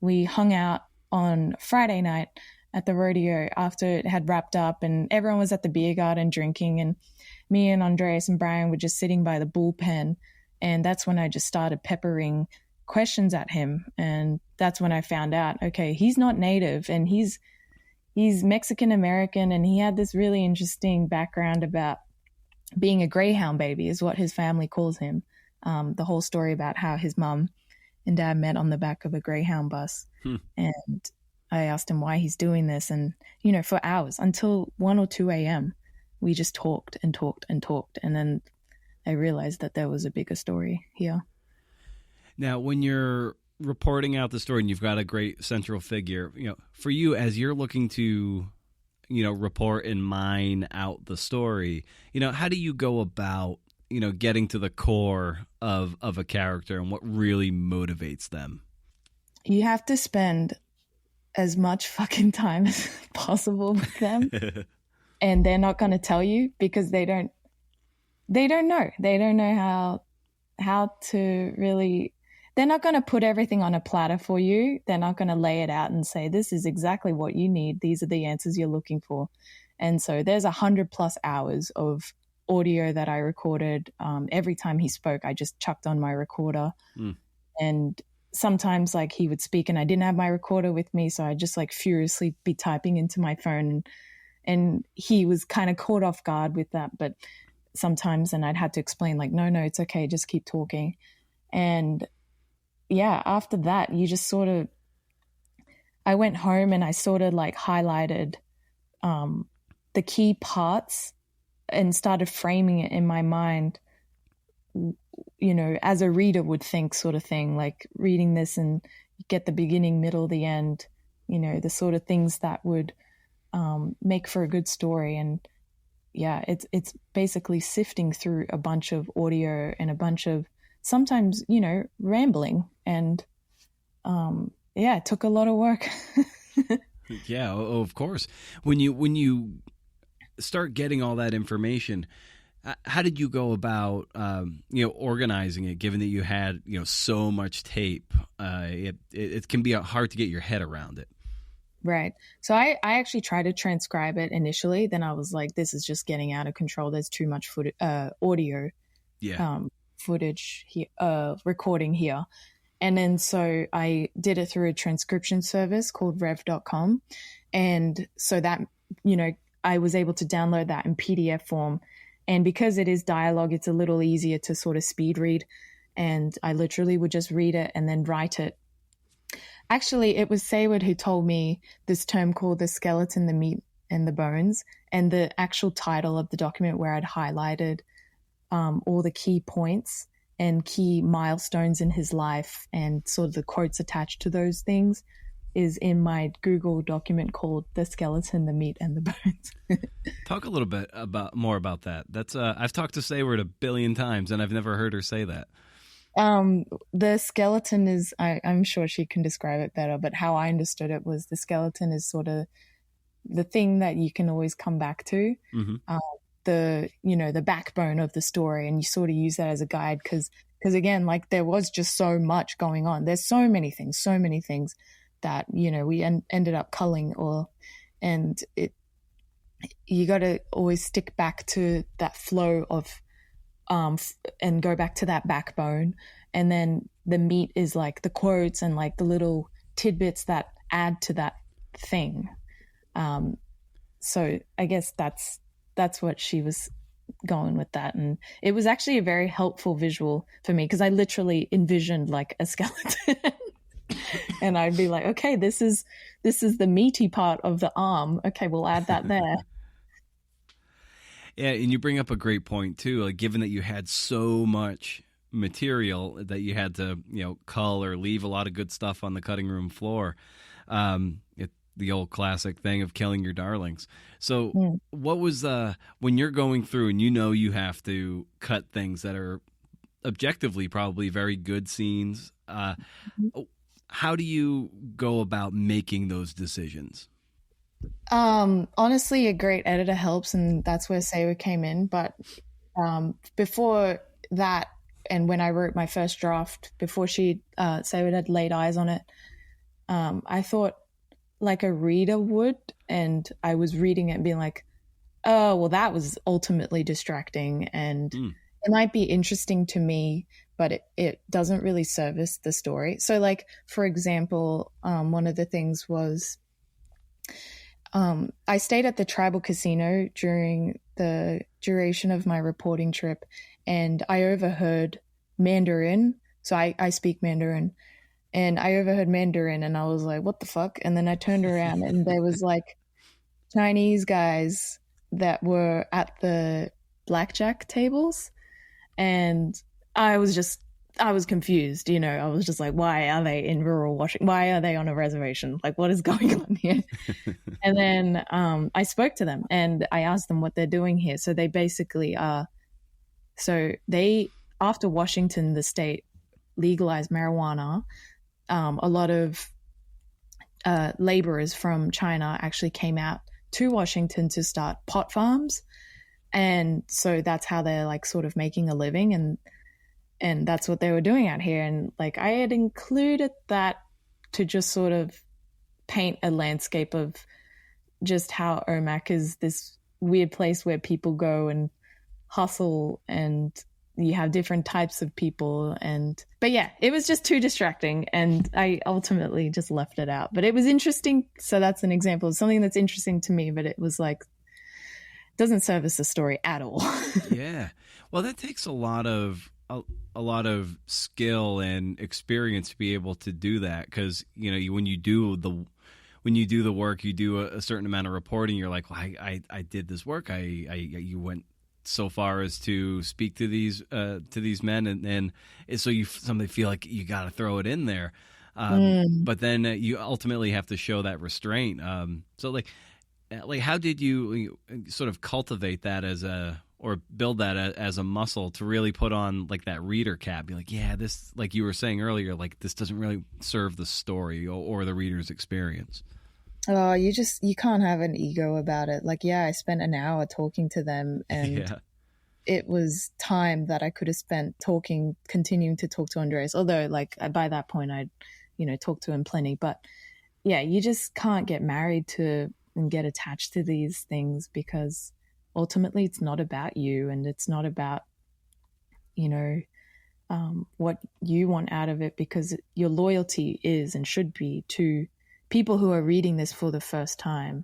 we hung out on Friday night at the rodeo after it had wrapped up, and everyone was at the beer garden drinking, and me and Andreas and Brian were just sitting by the bullpen. And that's when I just started peppering questions at him. And that's when I found out, okay, he's not Native, and he's Mexican American, and he had this really interesting background about being a Greyhound baby, is what his family calls him. The whole story about how his mom and dad met on the back of a Greyhound bus. And I asked him why he's doing this. And, for hours, until 1 or 2 a.m., we just talked and talked and talked. And then I realized that there was a bigger story here. Now, when you're reporting out the story and you've got a great central figure, for you, as you're looking to, report and mine out the story, how do you go about, getting to the core of a character and what really motivates them? You have to spend as much fucking time as possible with them. And they're not going to tell you because they don't know. They don't know how to really, they're not going to put everything on a platter for you. They're not going to lay it out and say, this is exactly what you need. These are the answers you're looking for. And so there's 100+ hours of audio that I recorded. Every time he spoke, I just chucked on my recorder. And sometimes like he would speak and I didn't have my recorder with me. So I'd just like furiously be typing into my phone, and he was kind of caught off guard with that. But sometimes, and I'd have to explain like, no, it's okay. Just keep talking. And yeah, after that, you just sort of, I went home and I sort of like highlighted the key parts and started framing it in my mind, you know, as a reader would think, sort of thing, like reading this and get the beginning, middle, the end, you know, the sort of things that would make for a good story. And yeah, it's basically sifting through a bunch of audio and a bunch of sometimes, you know, rambling. And yeah, it took a lot of work. Yeah, of course. When you start getting all that information, how did you go about, organizing it, given that you had, so much tape? It can be hard to get your head around it. Right. So I actually tried to transcribe it initially. Then I was like, this is just getting out of control. There's too much audio footage here, recording here. And then so I did it through a transcription service called rev.com. And so that, I was able to download that in PDF form. And because it is dialogue, it's a little easier to sort of speed read. And I literally would just read it and then write it. Actually, it was Sayward who told me this term called the skeleton, the meat, and the bones, and the actual title of the document where I'd highlighted all the key points and key milestones in his life and sort of the quotes attached to those things is in my Google document called the skeleton, the meat, and the bones. Talk a little bit more about that. That's I've talked to Sayward a billion times and I've never heard her say that. The skeleton is, I'm sure she can describe it better, but how I understood it was the skeleton is sort of the thing that you can always come back to, the backbone of the story. And you sort of use that as a guide because again, like there was just so much going on. There's so many things that, we ended up culling and you got to always stick back to that flow of, and go back to that backbone. And then the meat is like the quotes and like the little tidbits that add to that thing. So I guess that's what she was going with that. And it was actually a very helpful visual for me because I literally envisioned like a skeleton and I'd be like, okay, this is the meaty part of the arm. Okay, we'll add that there. Yeah, and you bring up a great point too. Like, given that you had so much material that you had to, cull or leave a lot of good stuff on the cutting room floor, the old classic thing of killing your darlings. So, what was when you're going through and you have to cut things that are objectively probably very good scenes? How do you go about making those decisions? Honestly, a great editor helps, and that's where Sayward came in. But before that, and when I wrote my first draft, before Sayward had laid eyes on it, I thought like a reader would, and I was reading it and being like, oh, well, that was ultimately distracting, and it might be interesting to me, but it doesn't really service the story. So, like, for example, one of the things was I stayed at the tribal casino during the duration of my reporting trip, and I overheard Mandarin. So I speak Mandarin, and I overheard Mandarin, and I was like, what the fuck? And then I turned around, and there was like Chinese guys that were at the blackjack tables, and I was confused, I was just like, why are they in rural Washington? Why are they on a reservation? Like, what is going on here? And then I spoke to them and I asked them what they're doing here. So they basically after Washington, the state legalized marijuana, a lot of laborers from China actually came out to Washington to start pot farms. And so that's how they're like sort of making a living. And And that's what they were doing out here. And like I had included that to just sort of paint a landscape of just how Omak is this weird place where people go and hustle, and you have different types of people. But yeah, it was just too distracting, and I ultimately just left it out. But it was interesting. So that's an example of something that's interesting to me, but it was like, doesn't service the story at all. Yeah. Well, that takes a lot of skill and experience to be able to do that, because when you do the work, you do a certain amount of reporting. You're like, well, I did this work. You went so far as to speak to these men, and so you somebody feel like you got to throw it in there, but then you ultimately have to show that restraint. So like how did you sort of cultivate that or build that as a muscle to really put on like that reader cap? Be like, yeah, this, like you were saying earlier, like this doesn't really serve the story or the reader's experience. Oh, you can't have an ego about it. Like, yeah, I spent an hour talking to them, and it was time that I could have spent continuing to talk to Andreas. Although, like, by that point, I'd, talked to him plenty. But yeah, you just can't get married to and get attached to these things, because ultimately it's not about you, and it's not about, what you want out of it, because your loyalty is and should be to people who are reading this for the first time.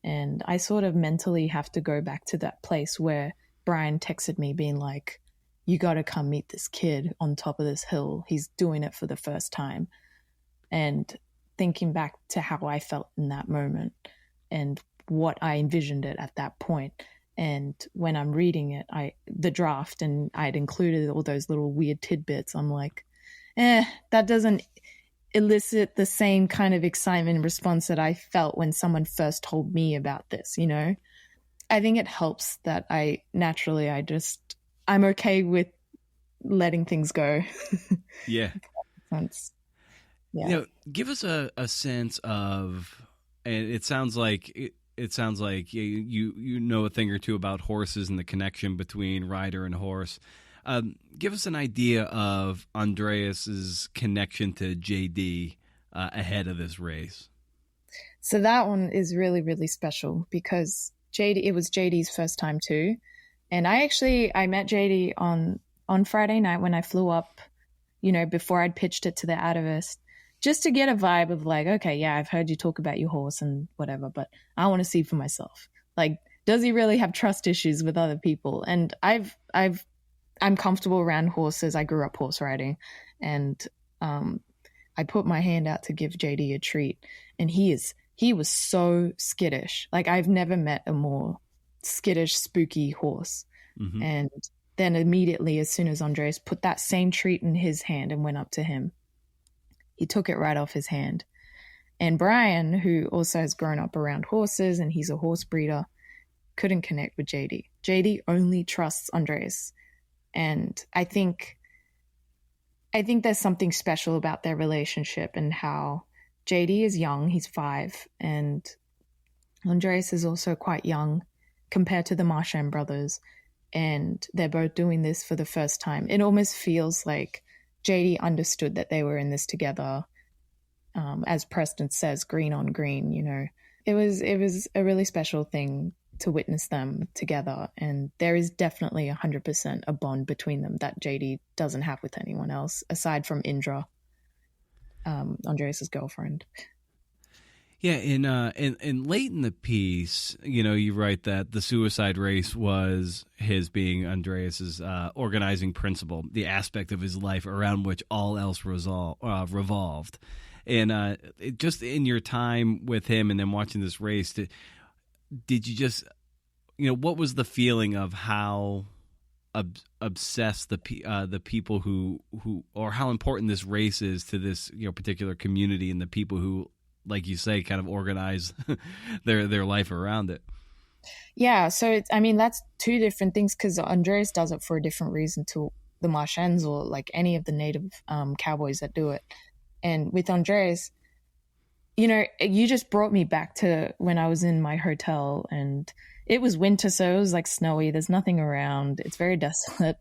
And I sort of mentally have to go back to that place where Brian texted me being like, you got to come meet this kid on top of this hill. He's doing it for the first time. And thinking back to how I felt in that moment and what I envisioned it at that point. And when I'm reading it, the draft, and I'd included all those little weird tidbits, I'm like, that doesn't elicit the same kind of excitement and response that I felt when someone first told me about this, I think it helps that I'm okay with letting things go. Yeah. Yeah. Give us a sense of, and it sounds like you know a thing or two about horses and the connection between rider and horse. Give us an idea of Andreas's connection to JD ahead of this race. So that one is really, really special, because it was JD's first time too. And I met JD on Friday night when I flew up, before I'd pitched it to the atavist, just to get a vibe of like, okay, yeah, I've heard you talk about your horse and whatever, but I want to see for myself. Like, does he really have trust issues with other people? And I'm comfortable around horses. I grew up horse riding, and I put my hand out to give JD a treat, and he was so skittish. Like, I've never met a more skittish, spooky horse. Mm-hmm. And then immediately, as soon as Andres put that same treat in his hand and went up to him, he took it right off his hand. And Brian, who also has grown up around horses and he's a horse breeder, couldn't connect with JD. JD only trusts Andres. And I think there's something special about their relationship, and how JD is young, he's 5, and Andres is also quite young compared to the Marchand brothers, and they're both doing this for the first time. It almost feels like JD understood that they were in this together. As Preston says, green on green, It was a really special thing to witness them together, and there is definitely 100% a bond between them that JD doesn't have with anyone else aside from Indra, Andreas's girlfriend. Yeah, in late in the piece, you write that the suicide race was his being Andreas's organizing principle, the aspect of his life around which all else revolved. And just in your time with him and then watching this race, did you just, what was the feeling of how obsessed the people who or how important this race is to this particular community and the people who, like you say, kind of organize their life around it? Yeah, so that's two different things, because Andreas does it for a different reason to the Marchands or like any of the native cowboys that do it. And with Andreas, you just brought me back to when I was in my hotel, and it was winter, so it was like snowy. There's nothing around. It's very desolate.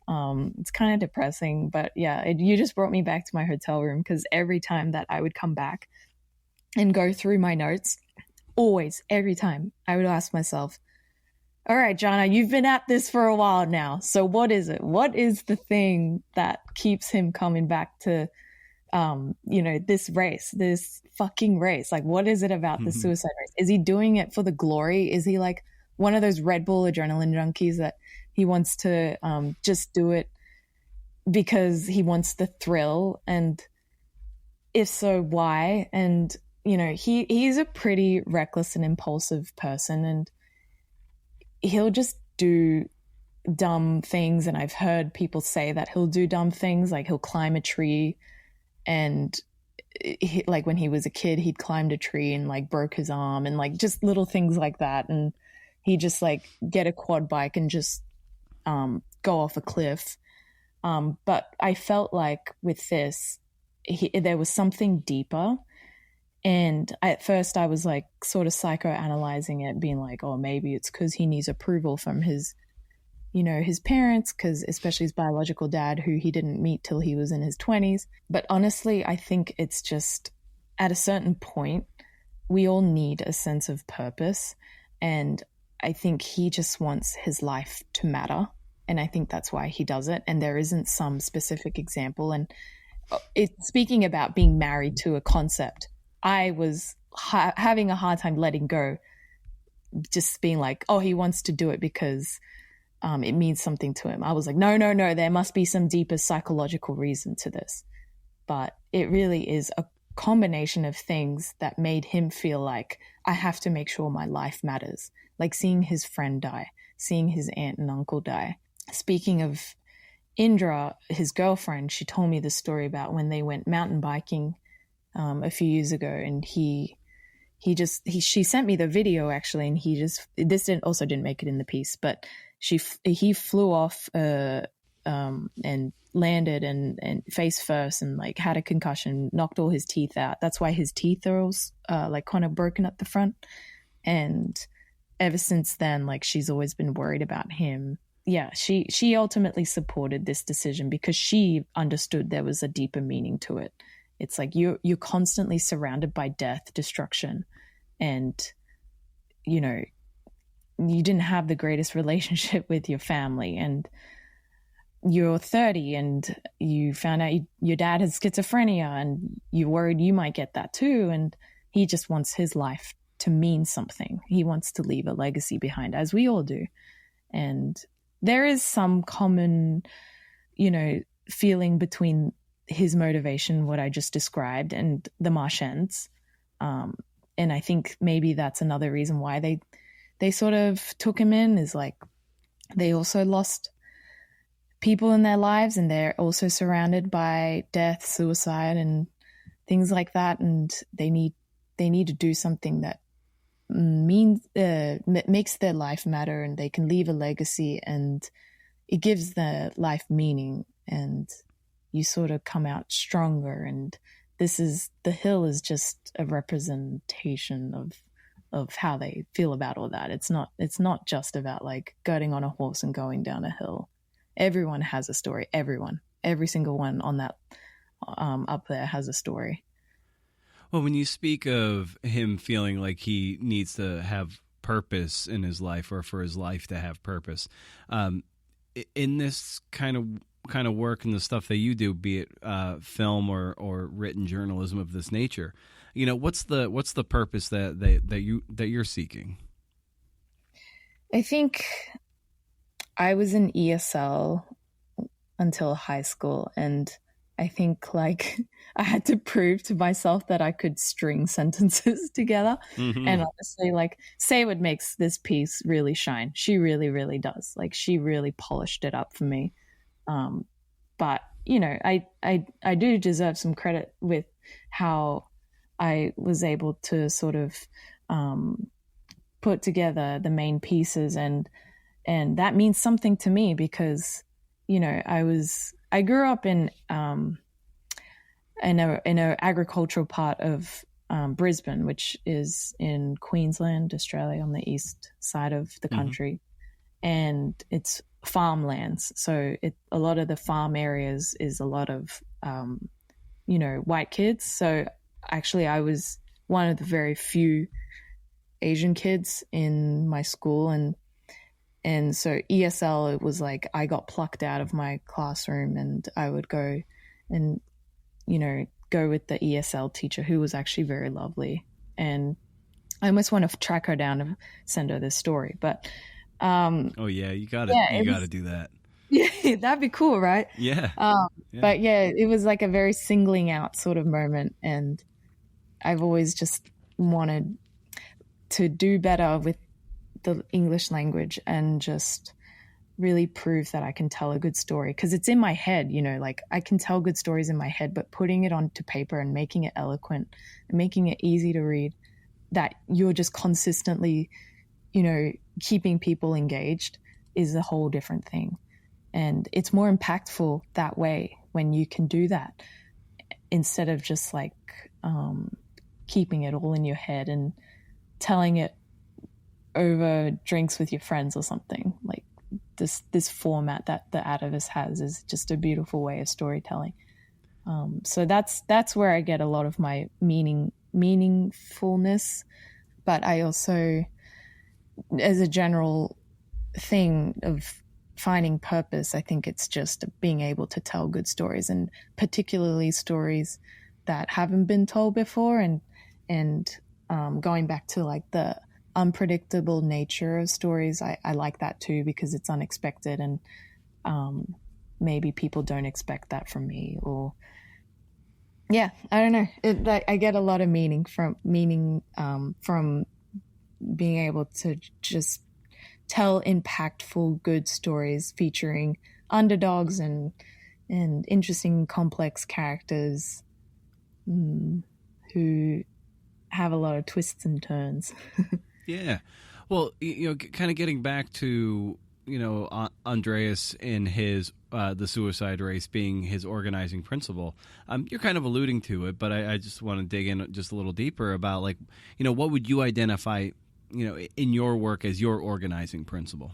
It's kind of depressing, but yeah, you just brought me back to my hotel room, because every time that I would come back and go through my notes, always, every time, I would ask myself, all right, Jana, you've been at this for a while now. So what is it? What is the thing that keeps him coming back to, this race, this fucking race? Like, what is it about the suicide race? Is he doing it for the glory? Is he like one of those Red Bull adrenaline junkies that he wants to just do it because he wants the thrill? And if so, why? And, he's a pretty reckless and impulsive person, and he'll just do dumb things. And I've heard people say that he'll do dumb things, like he'll climb a tree, and like when he was a kid, he'd climbed a tree and like broke his arm, and like just little things like that. And he just like get a quad bike and just go off a cliff. But I felt like with this, there was something deeper. And at first I was like sort of psychoanalyzing it, being like, oh, maybe it's because he needs approval from his parents, because especially his biological dad, who he didn't meet till he was in his 20s. But honestly, I think it's just at a certain point, we all need a sense of purpose. And I think he just wants his life to matter. And I think that's why he does it. And there isn't some specific example. And speaking about being married to a concept, I was having a hard time letting go, just being like, oh, he wants to do it because it means something to him. I was like, no, there must be some deeper psychological reason to this. But it really is a combination of things that made him feel like, I have to make sure my life matters. Like seeing his friend die, seeing his aunt and uncle die. Speaking of Indra, his girlfriend, she told me the story about when they went mountain biking a few years ago, and she sent me the video actually, and this didn't make it in the piece, but he flew off and landed and face first, and like had a concussion, knocked all his teeth out. That's why his teeth are all like kind of broken at the front. And ever since then, like she's always been worried about him. Yeah, she ultimately supported this decision because she understood there was a deeper meaning to it. It's like you're constantly surrounded by death, destruction, and you didn't have the greatest relationship with your family, and you're 30 and you found out your dad has schizophrenia, and you're worried you might get that too. And he just wants his life to mean something. He wants to leave a legacy behind, as we all do. And there is some common, feeling between his motivation, what I just described, and the Martians. And I think maybe that's another reason why they sort of took him in, is like they also lost people in their lives, and they're also surrounded by death, suicide, and things like that. And they need to do something that makes their life matter, and they can leave a legacy, and it gives their life meaning, and you sort of come out stronger. And the hill is just a representation of how they feel about all that. It's not just about like getting on a horse and going down a hill. Everyone has a story. Every single one on that up there has a story. Well, when you speak of him feeling like he needs to have purpose in his life, or for his life to have purpose, in this kind of work and the stuff that you do, be it film or written journalism of this nature, what's the purpose that you're seeking? I think I was in ESL until high school, and I think like I had to prove to myself that I could string sentences together. Mm-hmm. And honestly, like Saywood makes this piece really shine. She really, really does. Like she really polished it up for me. But I do deserve some credit with how I was able to sort of put together the main pieces, and that means something to me because I grew up in an agricultural part of Brisbane, which is in Queensland, Australia, on the east side of the country. Mm-hmm. And it's farmlands. So a lot of the farm areas is a lot of, white kids. So actually I was one of the very few Asian kids in my school. And so ESL, it was like I got plucked out of my classroom and I would go and, go with the ESL teacher who was actually very lovely. And I almost want to track her down and send her this story. But oh yeah, you gotta do that. Yeah, that'd be cool, right? Yeah. But yeah, it was like a very singling out sort of moment. And I've always just wanted to do better with the English language and just really prove that I can tell a good story, because it's in my head, like I can tell good stories in my head, but putting it onto paper and making it eloquent and making it easy to read, that you're just consistently, keeping people engaged, is a whole different thing. And it's more impactful that way when you can do that, instead of just like keeping it all in your head and telling it over drinks with your friends or something. Like this format that the Atavist has is just a beautiful way of storytelling. So that's where I get a lot of my meaningfulness. But I also, as a general thing of finding purpose, I think it's just being able to tell good stories, and particularly stories that haven't been told before, and going back to like the unpredictable nature of stories, I like that too, because it's unexpected, and maybe people don't expect that from me. Or I don't know, I get a lot of meaning from being able to just tell impactful good stories featuring underdogs and interesting complex characters who have a lot of twists and turns. Yeah. Well, kind of getting back to, Andreas and his, the suicide race being his organizing principle. You're kind of alluding to it, but I just want to dig in just a little deeper about, like, what would you identify, in your work as your organizing principle?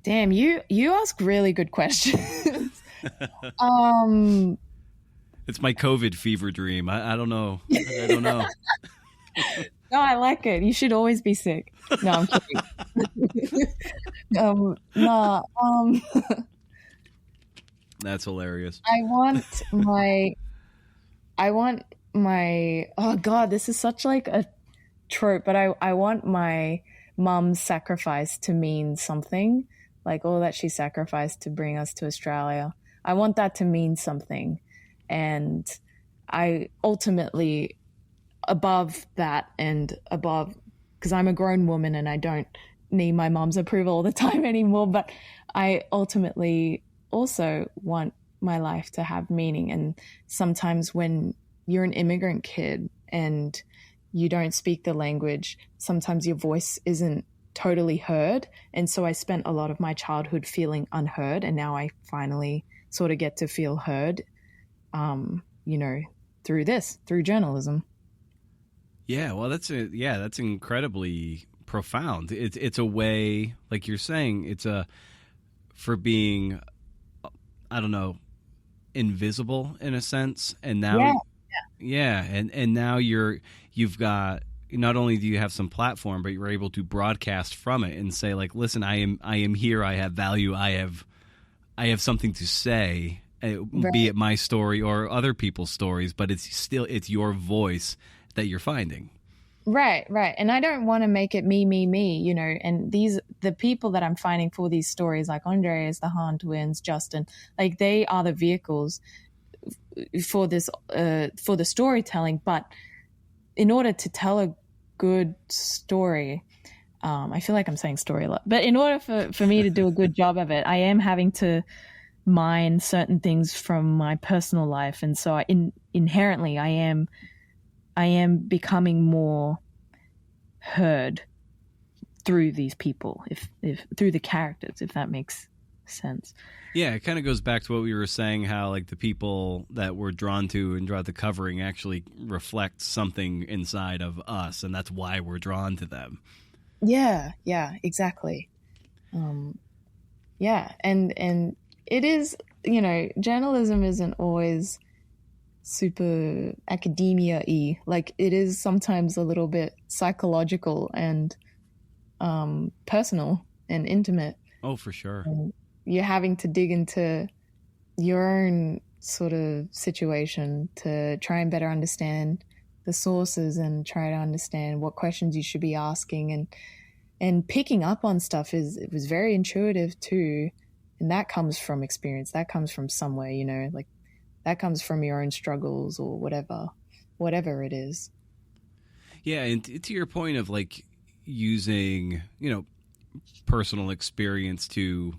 Damn, you ask really good questions. It's my COVID fever dream. I don't know. I don't know. No, I like it. You should always be sick. No, I'm kidding. That's hilarious. I want my, oh God, this is such like a trope, but I want my mom's sacrifice to mean something, like all that she sacrificed to bring us to Australia. I want that to mean something. And I ultimately, above that and above, because I'm a grown woman and I don't need my mom's approval all the time anymore, but I ultimately also want my life to have meaning. And sometimes when you're an immigrant kid and you don't speak the language, sometimes your voice isn't totally heard. And so I spent a lot of my childhood feeling unheard, and now I finally sort of get to feel heard, through journalism. Yeah, well, that's incredibly profound. It's a way, like you're saying, for being, I don't know, invisible in a sense, and now, and now you've got, not only do you have some platform, but you're able to broadcast from it and say, like, listen, I am here, I have value, I have something to say, be it my story or other people's stories, but it's your voice that you're finding. Right. And I don't want to make it me, and the people that I'm finding for these stories, like Andreas, the Han twins, Justin, like they are the vehicles for this, for the storytelling. But in order to tell a good story, I feel like I'm saying story a lot, but in order for me to do a good job of it, I am having to mine certain things from my personal life. And so inherently I am becoming more heard through these people, if through the characters, if that makes sense. Yeah, it kind of goes back to what we were saying, how like the people that we're drawn to and draw the covering actually reflect something inside of us, and that's why we're drawn to them. Yeah, exactly. yeah, and it is, journalism isn't always super academia-y. Like, it is sometimes a little bit psychological and personal and intimate. Oh, for sure. And you're having to dig into your own sort of situation to try and better understand the sources and try to understand what questions you should be asking, and picking up on stuff it was very intuitive too, and that comes from experience, that comes from somewhere, like that comes from your own struggles or whatever it is. Yeah, and to your point of like using, personal experience to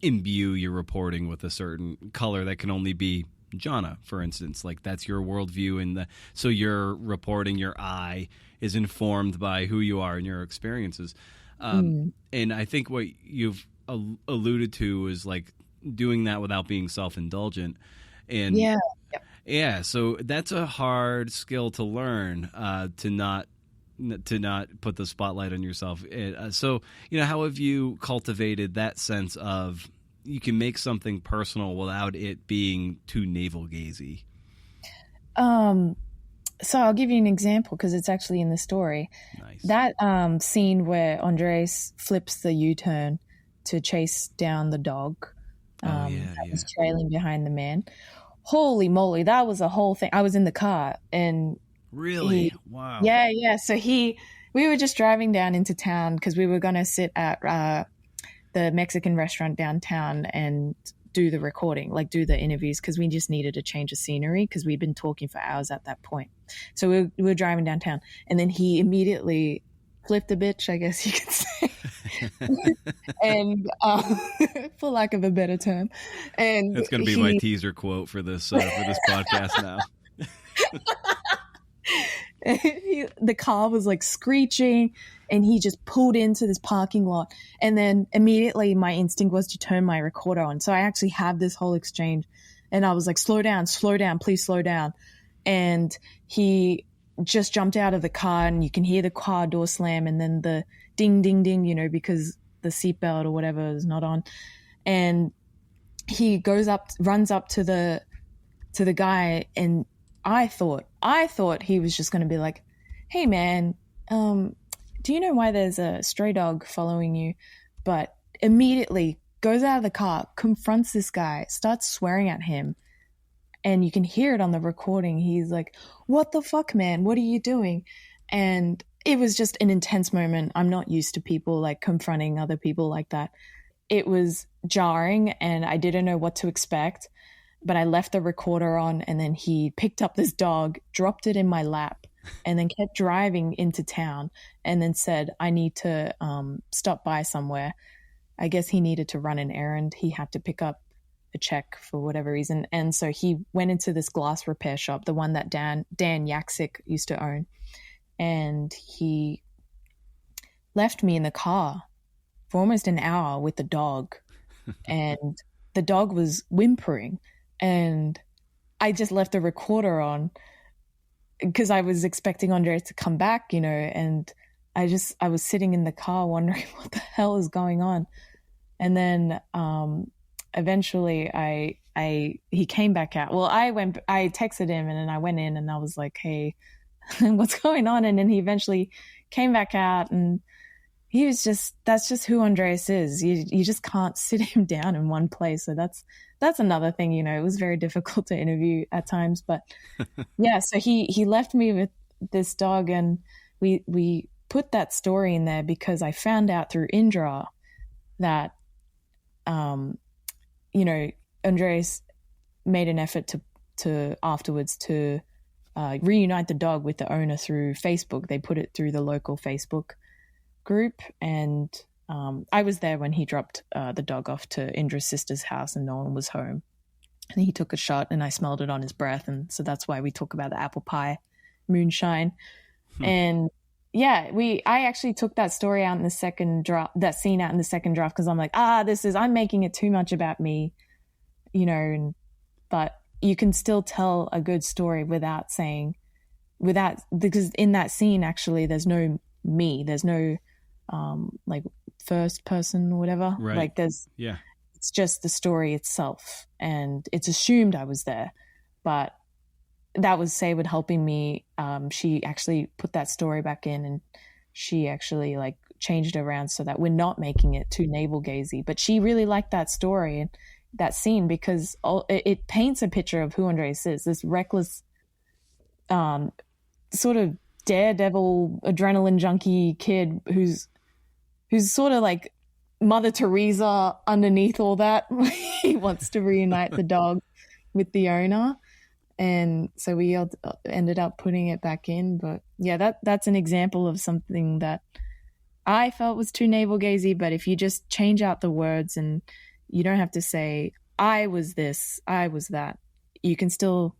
imbue your reporting with a certain color that can only be Jana, for instance. Like, that's your worldview, and so your reporting, your eye is informed by who you are and your experiences. And I think what you've alluded to is like doing that without being self-indulgent. And yeah, so that's a hard skill to learn, to not put the spotlight on yourself. So, how have you cultivated that sense of you can make something personal without it being too navel-gazy? So I'll give you an example because it's actually in the story. Nice. That scene where Andres flips the U-turn to chase down the dog that was trailing behind the man. Holy moly, that was a whole thing. I was in the car and really? Wow. Yeah. So we were just driving down into town because we were going to sit at the Mexican restaurant downtown and do the recording, like do the interviews, because we just needed a change of scenery because we'd been talking for hours at that point. So we were driving downtown, and then he immediately flipped a bitch, I guess you could say, and for lack of a better term. And that's going to be my teaser quote for this podcast now. The car was like screeching, and he just pulled into this parking lot, and then immediately my instinct was to turn my recorder on. So I actually have this whole exchange, and I was like, slow down, please slow down. And he just jumped out of the car, and you can hear the car door slam, and then the ding ding ding, because the seatbelt or whatever is not on. And he runs up to the guy, and I thought he was just going to be like, hey man, do you know why there's a stray dog following you? But immediately goes out of the car, confronts this guy, starts swearing at him. And you can hear it on the recording. He's like, what the fuck, man? What are you doing? And it was just an intense moment. I'm not used to people like confronting other people like that. It was jarring, and I didn't know what to expect. But I left the recorder on, and then he picked up this dog, dropped it in my lap, and then kept driving into town, and then said, I need to stop by somewhere. I guess he needed to run an errand. He had to pick up a check for whatever reason. And so he went into this glass repair shop, the one that Dan Yaksik used to own. And he left me in the car for almost an hour with the dog. And the dog was whimpering. And I just left the recorder on because I was expecting Andres to come back, and I was sitting in the car wondering what the hell is going on. And then eventually he came back out. Well, I texted him, and then I went in, and I was like, hey, what's going on? And then he eventually came back out, and he was that's just who Andres is. You just can't sit him down in one place. So that's another thing, it was very difficult to interview at times, but yeah, so he left me with this dog, and we put that story in there because I found out through Indra that, Andres made an effort to afterwards to reunite the dog with the owner through Facebook. They put it through the local Facebook group, and I was there when he dropped the dog off to Indra's sister's house, and no one was home. And he took a shot, and I smelled it on his breath, and so that's why we talk about the apple pie moonshine. And yeah, I actually took that story out in the second draft, that scene out in the second draft, because I'm like, I'm making it too much about me, but you can still tell a good story because in that scene, actually, there's no me, there's no like first person or whatever. Right. Like it's just the story itself, and it's assumed I was there. But that was Saywood helping me. She actually put that story back in, and she actually like changed it around so that we're not making it too navel gazing. But she really liked that story and that scene because it paints a picture of who Andreas is, this reckless, sort of daredevil, adrenaline junkie kid who's sort of like Mother Teresa underneath all that. He wants to reunite the dog with the owner. And so we ended up putting it back in. But yeah, that's an example of something that I felt was too navel gazing. But if you just change out the words and you don't have to say, I was this, I was that, you can still,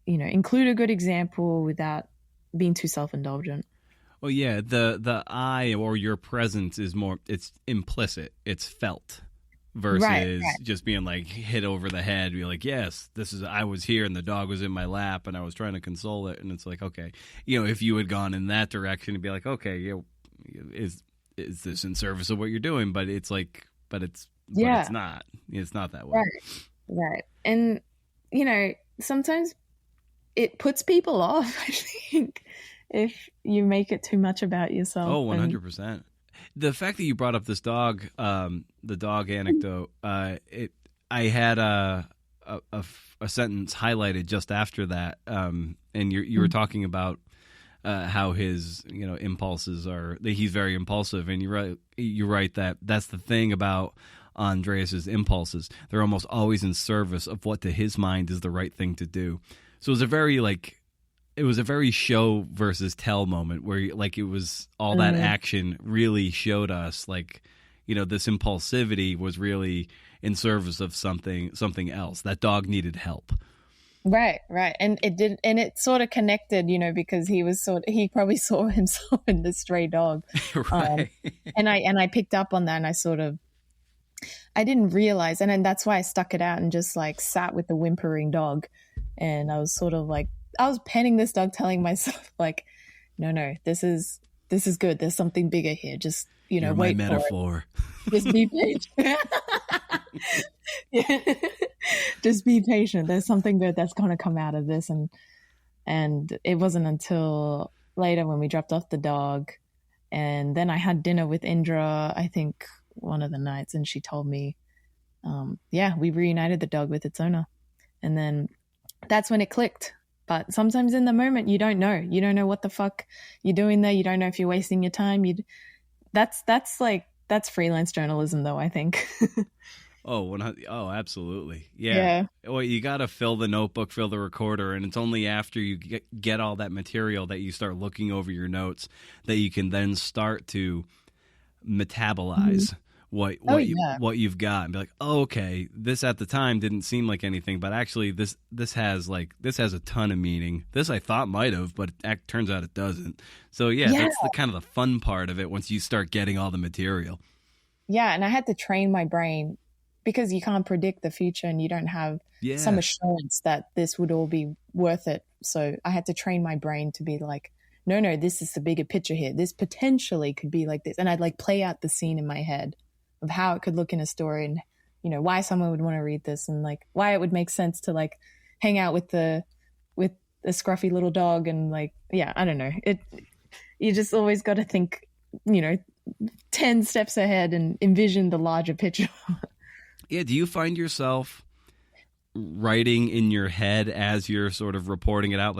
include a good example without being too self-indulgent. Well, yeah, the I or your presence is more, it's implicit, it's felt versus just being like hit over the head, be like, yes, I was here and the dog was in my lap and I was trying to console it. And it's like, okay, if you had gone in that direction, it'd be like, okay, is this in service of what you're doing? But it's like, but it's not. It's not that way. Right. And, sometimes it puts people off, I think, if you make it too much about yourself. Oh, 100%. The fact that you brought up this dog, the dog anecdote, I had a sentence highlighted just after that, and you were talking about how his impulses are. That he's very impulsive, and you're right that's the thing about Andreas's impulses. They're almost always in service of what to his mind is the right thing to do. So it was a very show versus tell moment where it was all that action really showed us this impulsivity was really in service of something else. That dog needed help. Right. And it sort of connected, because he probably saw himself in the stray dog. Right. And I picked up on that, and I didn't realize, and then that's why I stuck it out and just sat with the whimpering dog. And I was sort of I was petting this dog, telling myself no, this is good. There's something bigger here. Just, You're wait my metaphor. For it. Just be patient. Yeah. Just be patient. There's something good that's going to come out of this. And it wasn't until later when we dropped off the dog, and then I had dinner with Indra, I think one of the nights, and she told me, we reunited the dog with its owner. And then that's when it clicked. But sometimes in the moment, you don't know. You don't know what the fuck you're doing there. You don't know if you're wasting your time. That's freelance journalism, though, I think. Oh, absolutely. Yeah. Well, you got to fill the notebook, fill the recorder, and it's only after you get all that material that you start looking over your notes that you can then start to metabolize what you've got and be like, oh, okay, this at the time didn't seem like anything, but actually this has a ton of meaning. This I thought might have, but it turns out it doesn't. So that's the kind of the fun part of it once you start getting all the material. Yeah, and I had to train my brain because you can't predict the future and you don't have some assurance that this would all be worth it. So I had to train my brain to be like, no, this is the bigger picture here. This potentially could be like this. And I'd play out the scene in my head of how it could look in a story and, why someone would want to read this and why it would make sense to hang out with the scruffy little dog and I don't know. You just always got to think, 10 steps ahead and envision the larger picture. Yeah. Do you find yourself writing in your head as you're sort of reporting it out?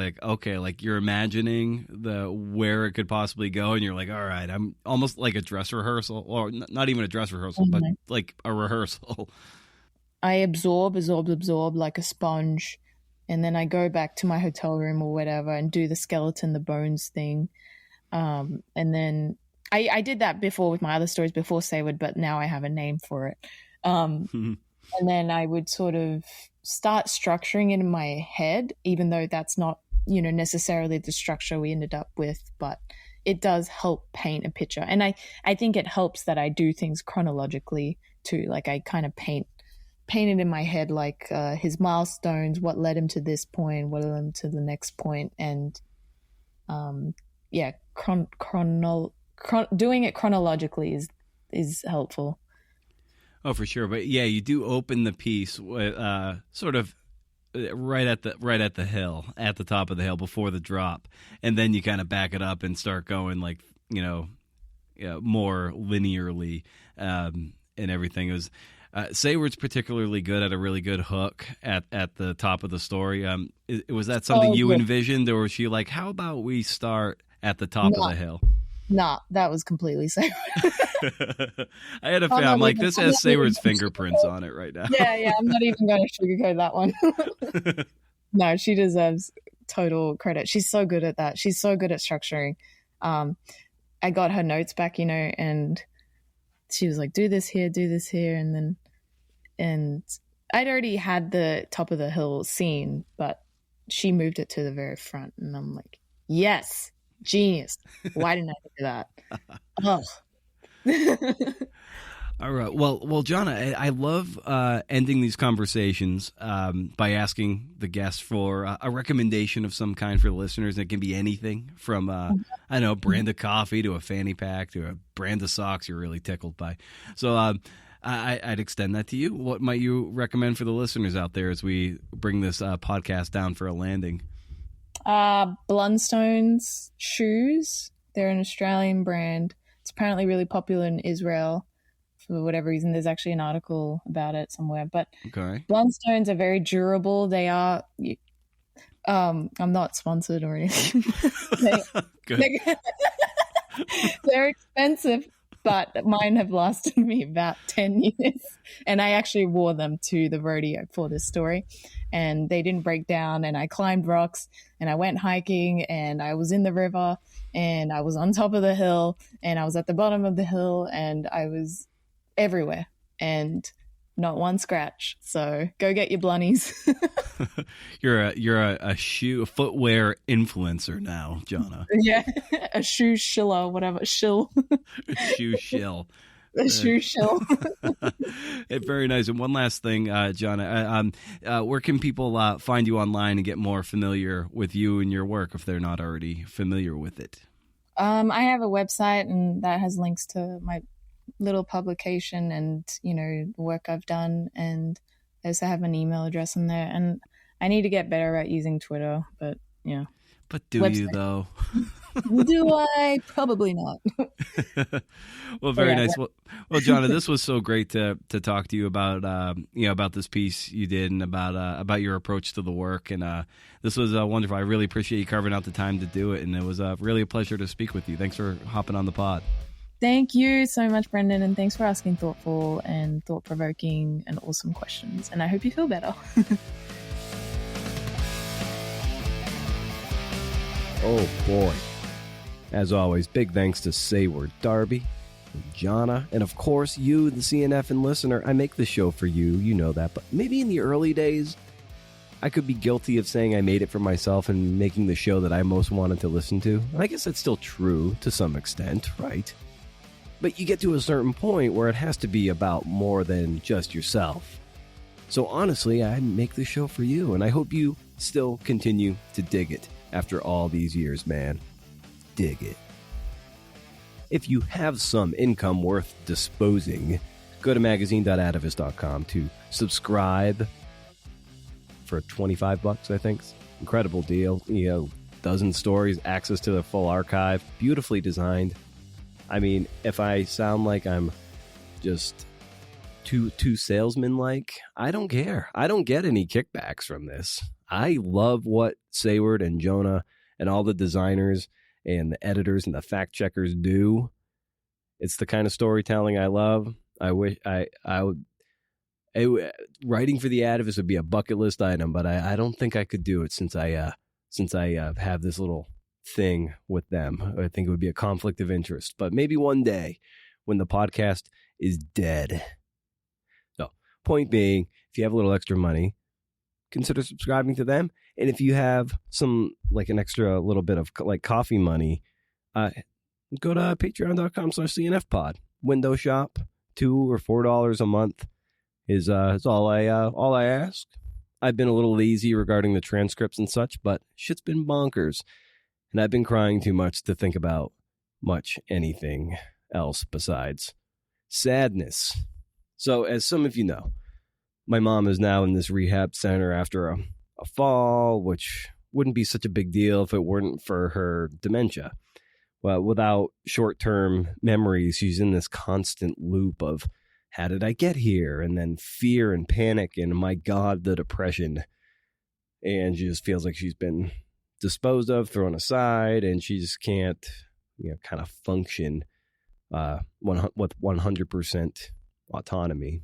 You're imagining where it could possibly go, and you're like, all right, I'm almost like a dress rehearsal, or not even a dress rehearsal, but like a rehearsal. I absorb like a sponge, and then I go back to my hotel room or whatever and do the skeleton, the bones thing. And then I did that before with my other stories before Saywood, but now I have a name for it. And then I would sort of start structuring it in my head, even though that's not, necessarily the structure we ended up with, but it does help paint a picture. And I think it helps that I do things chronologically too. I kind of paint it in my head, his milestones, what led him to this point, what led him to the next point. And doing it chronologically is helpful. Oh, for sure. But yeah, you do open the piece with sort of right at the hill, at the top of the hill before the drop, and then you kind of back it up and start going like, more linearly, and everything. It was Sayward's particularly good at a really good hook at the top of the story. Was that something you envisioned, or was she like, how about we start at the top of the hill? Nah, that was completely Sayward. I had a feeling, I'm like, this has Sayward's fingerprints on it right now. Yeah, I'm not even going to sugarcoat that one. No, she deserves total credit. She's so good at that. She's so good at structuring. I got her notes back, and she was like, do this here, and I'd already had the top of the hill scene, but she moved it to the very front, and I'm like, yes, genius. Why didn't I think of that? Oh. All right. Well, Jana, I love ending these conversations by asking the guests for a recommendation of some kind for the listeners. It can be anything from, a brand of coffee to a fanny pack to a brand of socks you're really tickled by. So I'd extend that to you. What might you recommend for the listeners out there as we bring this podcast down for a landing? Blundstones shoes. They're an Australian brand. It's apparently really popular in Israel. For whatever reason, there's actually an article about it somewhere. But okay. Blundstones are very durable. They are. I'm not sponsored or anything. They're expensive, but mine have lasted me about 10 years. And I actually wore them to the rodeo for this story. And they didn't break down. And I climbed rocks and I went hiking and I was in the river and I was on top of the hill and I was at the bottom of the hill and I was everywhere and not one scratch. So go get your blunnies. You're a footwear influencer now, Jana. Yeah, a shoe shiller, whatever, shill. Shoe shill. A shoe shill. Very nice. And one last thing, Jana, where can people find you online and get more familiar with you and your work if they're not already familiar with it? I have a website and that has links to my little publication and the work I've done, and I also have an email address in there, and I need to get better at using Twitter, but do website. You though? Do I? Probably not. Well, very nice. Well, Jana, this was so great to talk to you about about this piece you did and about your approach to the work, and this was wonderful. I really appreciate you carving out the time to do it, and it was really a pleasure to speak with you. Thanks for hopping on the pod. Thank you so much, Brendan, and thanks for asking thoughtful and thought-provoking and awesome questions. And I hope you feel better. Oh, boy. As always, big thanks to Sayward Darby, and Jana, and of course, you, the CNF and listener. I make the show for you, you know that, but maybe in the early days, I could be guilty of saying I made it for myself and making the show that I most wanted to listen to. And I guess that's still true to some extent, right? But you get to a certain point where it has to be about more than just yourself. So honestly, I make the show for you, and I hope you still continue to dig it after all these years, man. Dig it. If you have some income worth disposing, go to magazine.atavis.com to subscribe for $25, I think. Incredible deal. Dozen stories, access to the full archive, beautifully designed. I mean, if I sound like I'm just too salesman-like, I don't care. I don't get any kickbacks from this. I love what Sayward and Jana and all the designers and the editors and the fact checkers do. It's the kind of storytelling I love. I wish I would. Writing for the Atavis would be a bucket list item, but I don't think I could do it since I have this little thing with them. I think it would be a conflict of interest, but maybe one day when the podcast is dead. So, point being, if you have a little extra money, consider subscribing to them. And if you have some, like an extra little bit of like coffee money, go to patreon.com/cnfpod. Window shop, $2 or $4 a month is all I ask. I've been a little lazy regarding the transcripts and such, but shit's been bonkers. And I've been crying too much to think about much anything else besides sadness. So, as some of you know, my mom is now in this rehab center after a fall, which wouldn't be such a big deal if it weren't for her dementia. Well, without short-term memories, she's in this constant loop of, how did I get here? And then fear and panic and, my God, the depression. And she just feels like she's been disposed of, thrown aside, and she just can't, kind of function with 100% autonomy.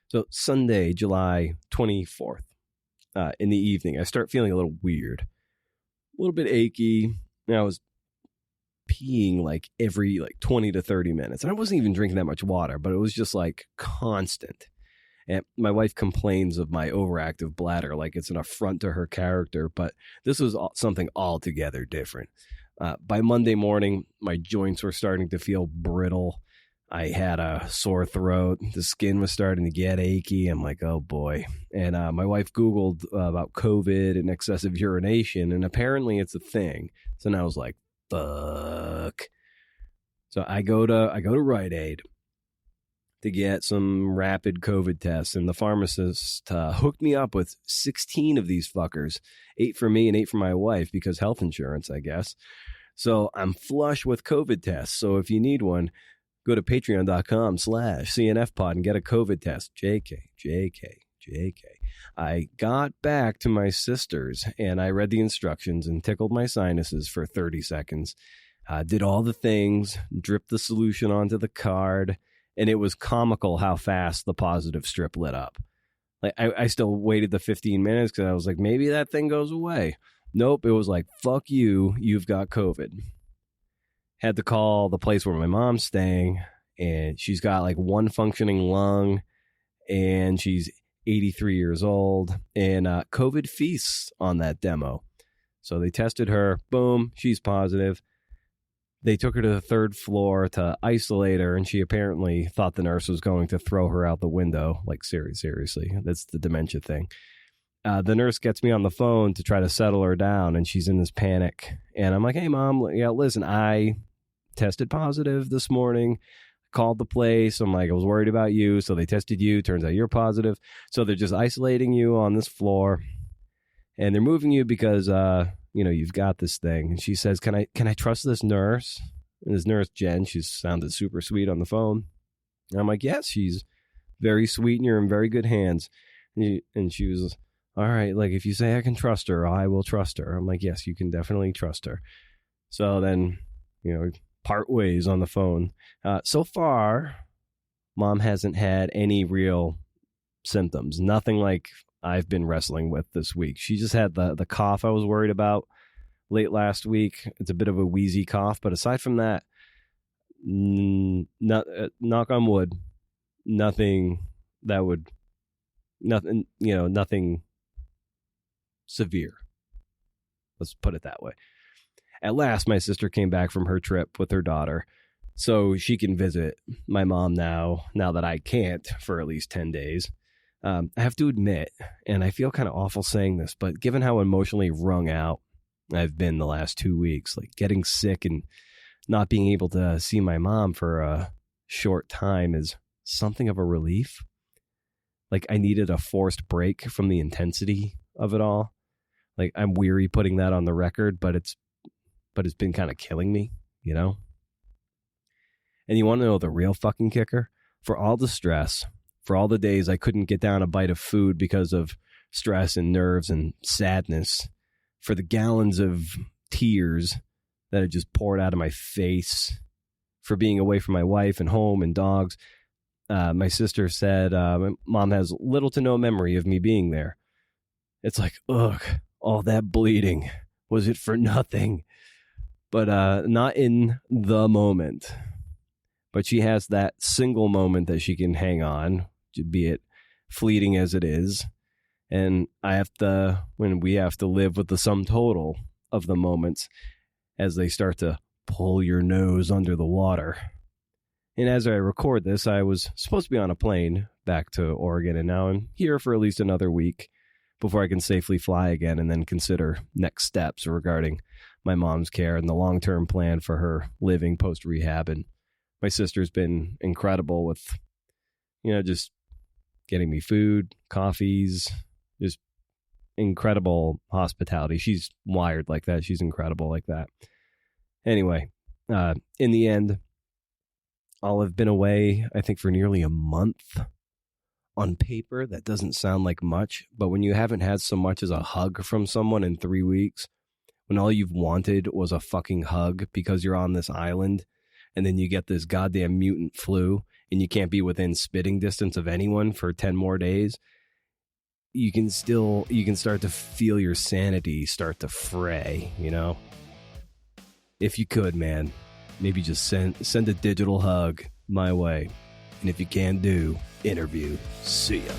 So Sunday, July 24th, in the evening, I start feeling a little weird, a little bit achy. I was peeing like every 20 to 30 minutes. And I wasn't even drinking that much water, but it was just like constant. And my wife complains of my overactive bladder like it's an affront to her character, but this was something altogether different. By Monday morning, my joints were starting to feel brittle. I had a sore throat. The skin was starting to get achy. I'm like, oh boy. And my wife Googled about COVID and excessive urination, and apparently it's a thing. So now I was like, fuck. So I go to Rite Aid to get some rapid COVID tests, and the pharmacist hooked me up with 16 of these fuckers, 8 for me and 8 for my wife because health insurance, I guess. So I'm flush with COVID tests. So if you need one, go to patreon.com/CNFpod and get a COVID test. JK. I got back to my sister's and I read the instructions and tickled my sinuses for 30 seconds. Did all the things, dripped the solution onto the card, and it was comical how fast the positive strip lit up. Like I still waited the 15 minutes because I was like, maybe that thing goes away. Nope, it was like, fuck you, you've got COVID. Had to call the place where my mom's staying, and she's got like one functioning lung, and she's 83 years old, and COVID feasts on that demo. So they tested her, boom, she's positive. They took her to the 3rd floor to isolate her, and she apparently thought the nurse was going to throw her out the window. Like, seriously, that's the dementia thing. The nurse gets me on the phone to try to settle her down, and she's in this panic. And I'm like, hey, Mom, listen, I tested positive this morning, called the place. I'm like, I was worried about you. So they tested you. Turns out you're positive. So they're just isolating you on this floor, and they're moving you because, you've got this thing. And she says, can I trust this nurse? And this nurse, Jen, she sounded super sweet on the phone. And I'm like, yes, she's very sweet and you're in very good hands. And she was, all right, like, if you say I can trust her, I will trust her. I'm like, yes, you can definitely trust her. So then, part ways on the phone. So far, Mom hasn't had any real symptoms. Nothing like I've been wrestling with this week. She just had the cough I was worried about late last week. It's a bit of a wheezy cough, but aside from that, knock on wood, nothing severe. Let's put it that way. At last, my sister came back from her trip with her daughter, so she can visit my mom now that I can't for at least 10 days. I have to admit, and I feel kind of awful saying this, but given how emotionally wrung out I've been the last 2 weeks, like getting sick and not being able to see my mom for a short time is something of a relief. Like I needed a forced break from the intensity of it all. Like I'm weary putting that on the record, but it's been kind of killing me, And you want to know the real fucking kicker? For all the stress, for all the days I couldn't get down a bite of food because of stress and nerves and sadness, for the gallons of tears that had just poured out of my face, for being away from my wife and home and dogs, my sister said, Mom has little to no memory of me being there. It's like, ugh, all that bleeding. Was it for nothing? But not in the moment. But she has that single moment that she can hang on, be it fleeting as it is. And we have to live with the sum total of the moments as they start to pull your nose under the water. And as I record this, I was supposed to be on a plane back to Oregon, and now I'm here for at least another week before I can safely fly again and then consider next steps regarding my mom's care and the long-term plan for her living post-rehab. And my sister's been incredible with just getting me food, coffees, just incredible hospitality. She's wired like that. She's incredible like that. Anyway, in the end, I'll have been away, I think, for nearly a month. On paper, that doesn't sound like much, but when you haven't had so much as a hug from someone in 3 weeks, when all you've wanted was a fucking hug because you're on this island, and then you get this goddamn mutant flu, and you can't be within spitting distance of anyone for 10 more days, you can start to feel your sanity start to fray, If you could, man, maybe just send a digital hug my way. And if you can do, interview. See ya.